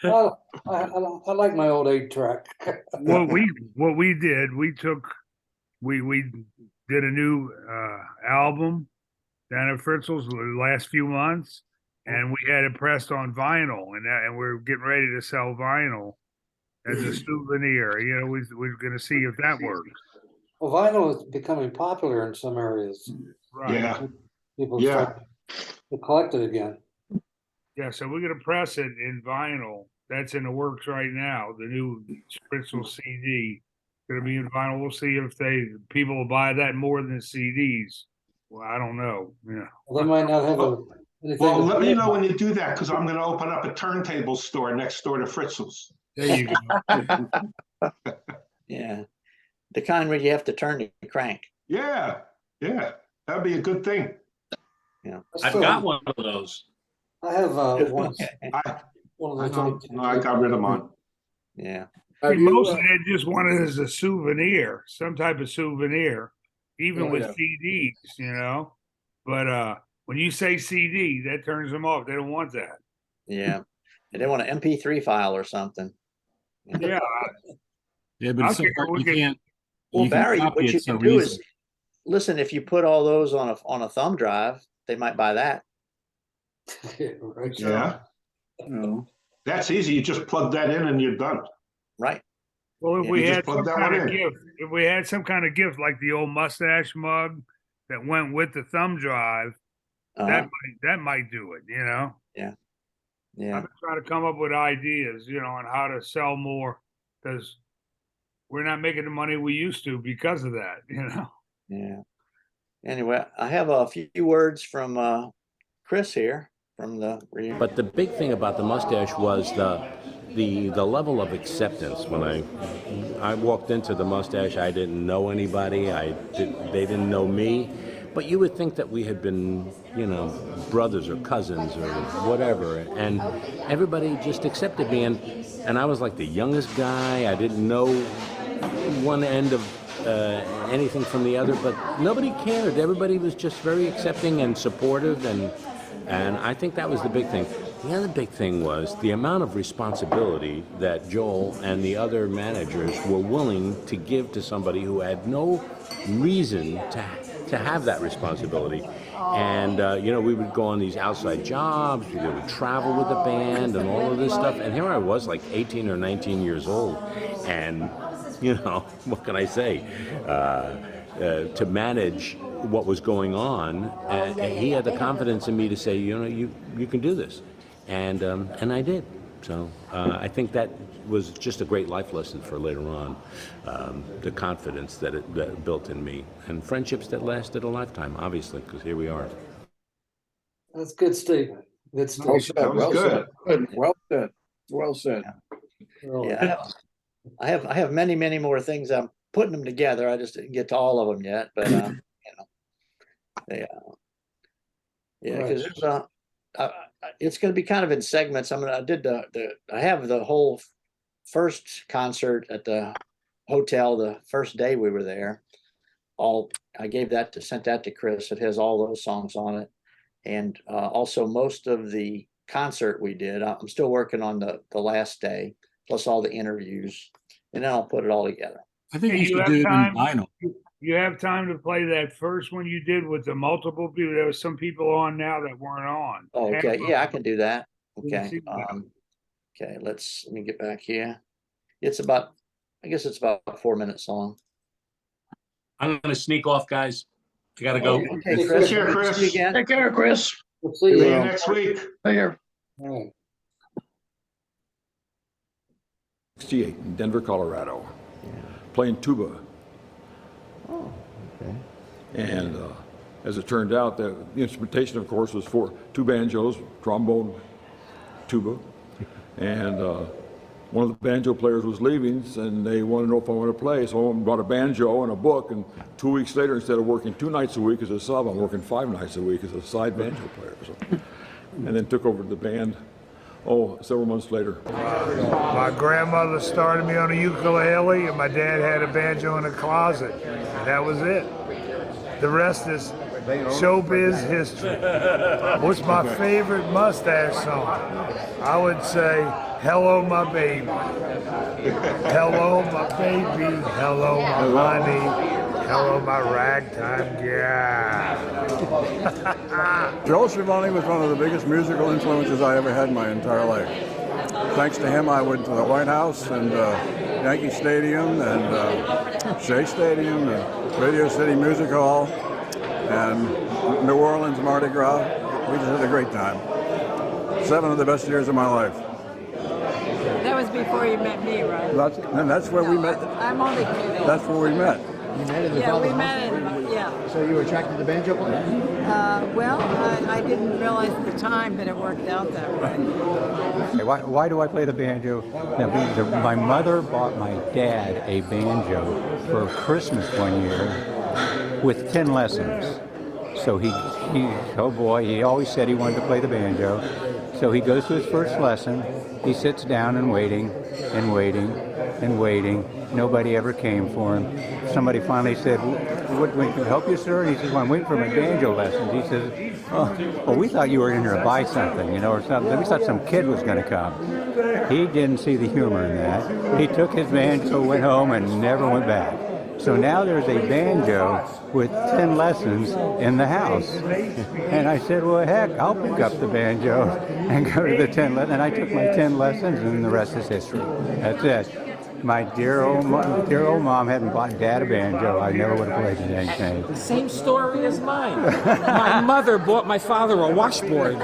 Well, I like my old 8-track. What we did, we did a new album down at Fritzl's the last few months, and we had it pressed on vinyl, and we're getting ready to sell vinyl as a souvenir. You know, we're going to see if that works. Well, vinyl is becoming popular in some areas. Right. Yeah. People Yeah. start to collect it again. Yeah, so we're going to press it in vinyl. That's in the works right now. The new Fritzl CD going to be in vinyl. We'll see if people will buy that more than CDs. Well, I don't know. Yeah. Well, they might not have anything. Well, to let play me know about. when you do that, because I'm going to open up a turntable store next door to Fritzl's. There you go. Yeah, the kind where you have to turn the crank. Yeah, that'd be a good thing. Yeah, I've got one of those. I have one. I One of those. got rid of mine. Yeah. Most of it just wanted as a souvenir, some type of souvenir, even Oh, with yeah. CDs, you know. But when you say CD, that turns them off. They don't want that. Yeah, and they want an MP3 file or something. Yeah. Yeah, but it's so Okay, hard. we You can- can't. Well, you can Barry, copy what it you so can do is, easily. listen, if you put all those on a thumb drive, they might buy that. Right. Yeah. No. That's easy. You just plug that in and you're done. Right. Well, if Yeah, we you just had plug some that kind one of in. gift, if we had some kind of gift like the old mustache mug that went with the thumb drive, Uh, that might do it, you know. yeah. I'm trying to come up with ideas, you know, on how to sell more because we're not making the money we used to because of that, you know. Yeah. Anyway, I have a few words from Chris here from the. But the big thing about the mustache was the level of acceptance. When I walked into the mustache, I didn't know anybody. They didn't know me. But you would think that we had been, you know, brothers or cousins or whatever, and everybody just accepted me. And I was like the youngest guy. I didn't know one end of anything from the other, but nobody cared. Everybody was just very accepting and supportive, and I think that was the big thing. The other big thing was the amount of responsibility that Joel and the other managers were willing to give to somebody who had no reason to have that responsibility. And, you know, we would go on these outside jobs, we would travel with the band and all of this stuff. And here I was like 18 or 19 years old. And, you know, what can I say? To manage what was going on, he had the confidence in me to say, you know, you can do this. And I did. So I think that was just a great life lesson for later on, the confidence that built in me, and friendships that lasted a lifetime, obviously, because here we are. That's a good statement. Good Well statement. said. Well said. Good. Well said. Well said. Yeah, I have many more things. I'm putting them together. I just didn't get to all of them yet, but you know, because it's going to be kind of in segments. I have the whole first concert at the hotel the first day we were there. I sent that to Chris. It has all those songs on it, and also most of the concert we did. I'm still working on the last day, plus all the interviews, and then I'll put it all together. I think Hey, you should do it in vinyl. You have time to play that first one you did with the multiple people. There was some people on now that weren't on. Oh, okay, yeah, I can do that. We can Okay. see that. Okay, let me get back here. I guess it's about 4 minutes long. I'm going to sneak off, guys. I got to go. Okay, Chris. Take care, Chris. See you again. Take care, Chris. We'll See see you you. next week. Here. 68 in Denver, Colorado, playing tuba. Oh, okay. And as it turned out, the instrumentation, of course, was for 2 banjos, trombone, tuba. And one of the banjo players was leaving, and they wanted to know if I wanted to play. So I brought a banjo and a book, and 2 weeks later, instead of working 2 nights a week as a sub, I'm working 5 nights a week as a side banjo player. So, and then took over the band several months later. My grandmother started me on a ukulele, and my dad had a banjo in a closet. And that was it. The rest is showbiz history. What's my favorite Mustache song? I would say, "Hello, my baby." Hello, my baby. Hello, my honey. Hello, my ragtime gal. Joe Schiavone was one of the biggest musical influences I ever had in my entire life. Thanks to him, I went to the White House and Yankee Stadium and Shea Stadium and Radio City Music Hall and New Orleans Mardi Gras. We just had a great time. 7 of the best years of my life. That was before you met me, right? That's where we met. I'm only kidding. That's where we met. You met in the Yeah, we met in, yeah. So you were attracted to banjo playing? Well, I didn't realize at the time, but it worked out that way. Why do I play the banjo? My mother bought my dad a banjo for Christmas one year with 10 lessons. So he oh boy, he always said he wanted to play the banjo. So he goes to his first lesson. He sits down and waiting and waiting and waiting. Nobody ever came for him. Somebody finally said, "What can I help you, sir?" And he says, "Well, I'm waiting for my banjo lessons." He says, "Oh, well, we thought you were in here to buy something, or something. We thought some kid was going to come." He didn't see the humor in that. He took his banjo, went home, and never went back. So now there's a banjo with 10 lessons in the house. And I said, well, heck, I'll pick up the banjo and go to the 10 lessons. And I took my 10 lessons, and the rest is history. That's it. My dear old mom hadn't bought Dad a banjo, I never would have played the dang thing. The same story as mine. My mother bought my father a washboard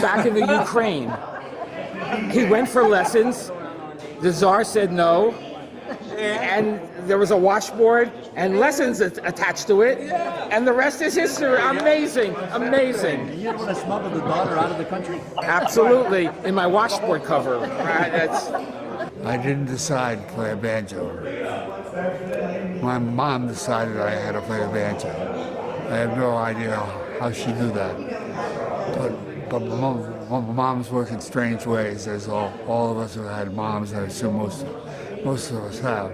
back in the Ukraine. He went for lessons. The Tsar said no. And there was a washboard and lessons attached to it, and the rest is history. Amazing, amazing. You didn't want to smuggle the daughter out of the country? Absolutely, in my washboard cover. I didn't decide to play a banjo. My mom decided I had to play the banjo. I have no idea how she knew that. But my mom's work in strange ways, as all of us have had moms, and I assume most of us have.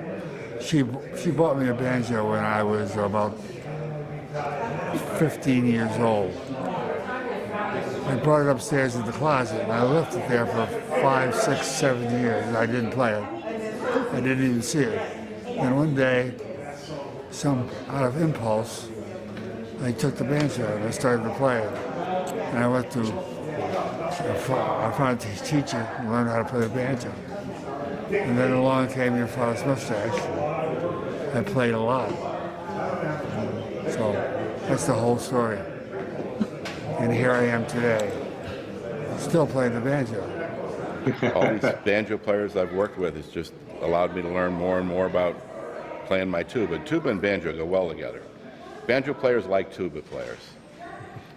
She bought me a banjo when I was about 15 years old. I brought it upstairs in the closet, and I left it there for 5, 6, 7 years. I didn't play it. I didn't even see it. And one day, out of impulse, I took the banjo and I started to play it. And I went to I found a teacher and learned how to play the banjo. And then along came your father's mustache. I played a lot. So that's the whole story. And here I am today, still playing the banjo. All these banjo players I've worked with has just allowed me to learn more and more about playing my tuba. Tuba and banjo go well together. Banjo players like tuba players.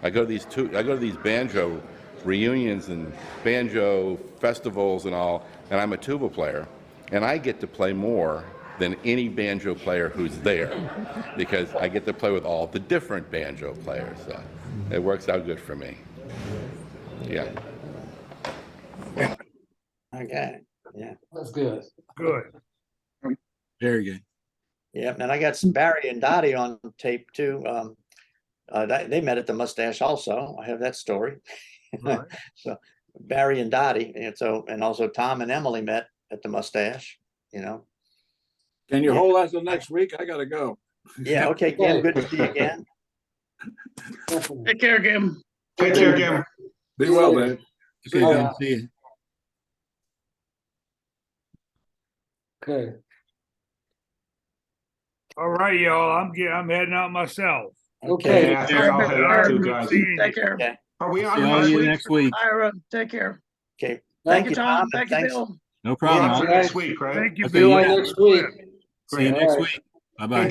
I go to these banjo reunions and banjo festivals and all, and I'm a tuba player, and I get to play more than any banjo player who's there because I get to play with all the different banjo players. So it works out good for me. Yeah. Okay. Yeah. That's good. Good. Very good. Yep. And I got some Barry and Dottie on tape too. They met at the Mustache also. I have that story. Right. So Barry and Dottie, and also Tom and Emily met at the Mustache, Can you hold that till next week? I gotta go. Yeah, okay, Gim, good to see you again. Take care, Gim. Take care, Gim. Be well, man. Okay, John, see you. Okay. All right, y'all. I'm heading out myself. Okay. Yeah, I think I'll head out too, guys. Take care. Okay. Are we on See next you week? next week. Ira, take care. Okay. Thank you, Tom. Thank you, Thanks. Bill. No We're problem. on for next week, right? Thank you, Okay, See you Bill. yeah. next week. See you next week. Bye-bye.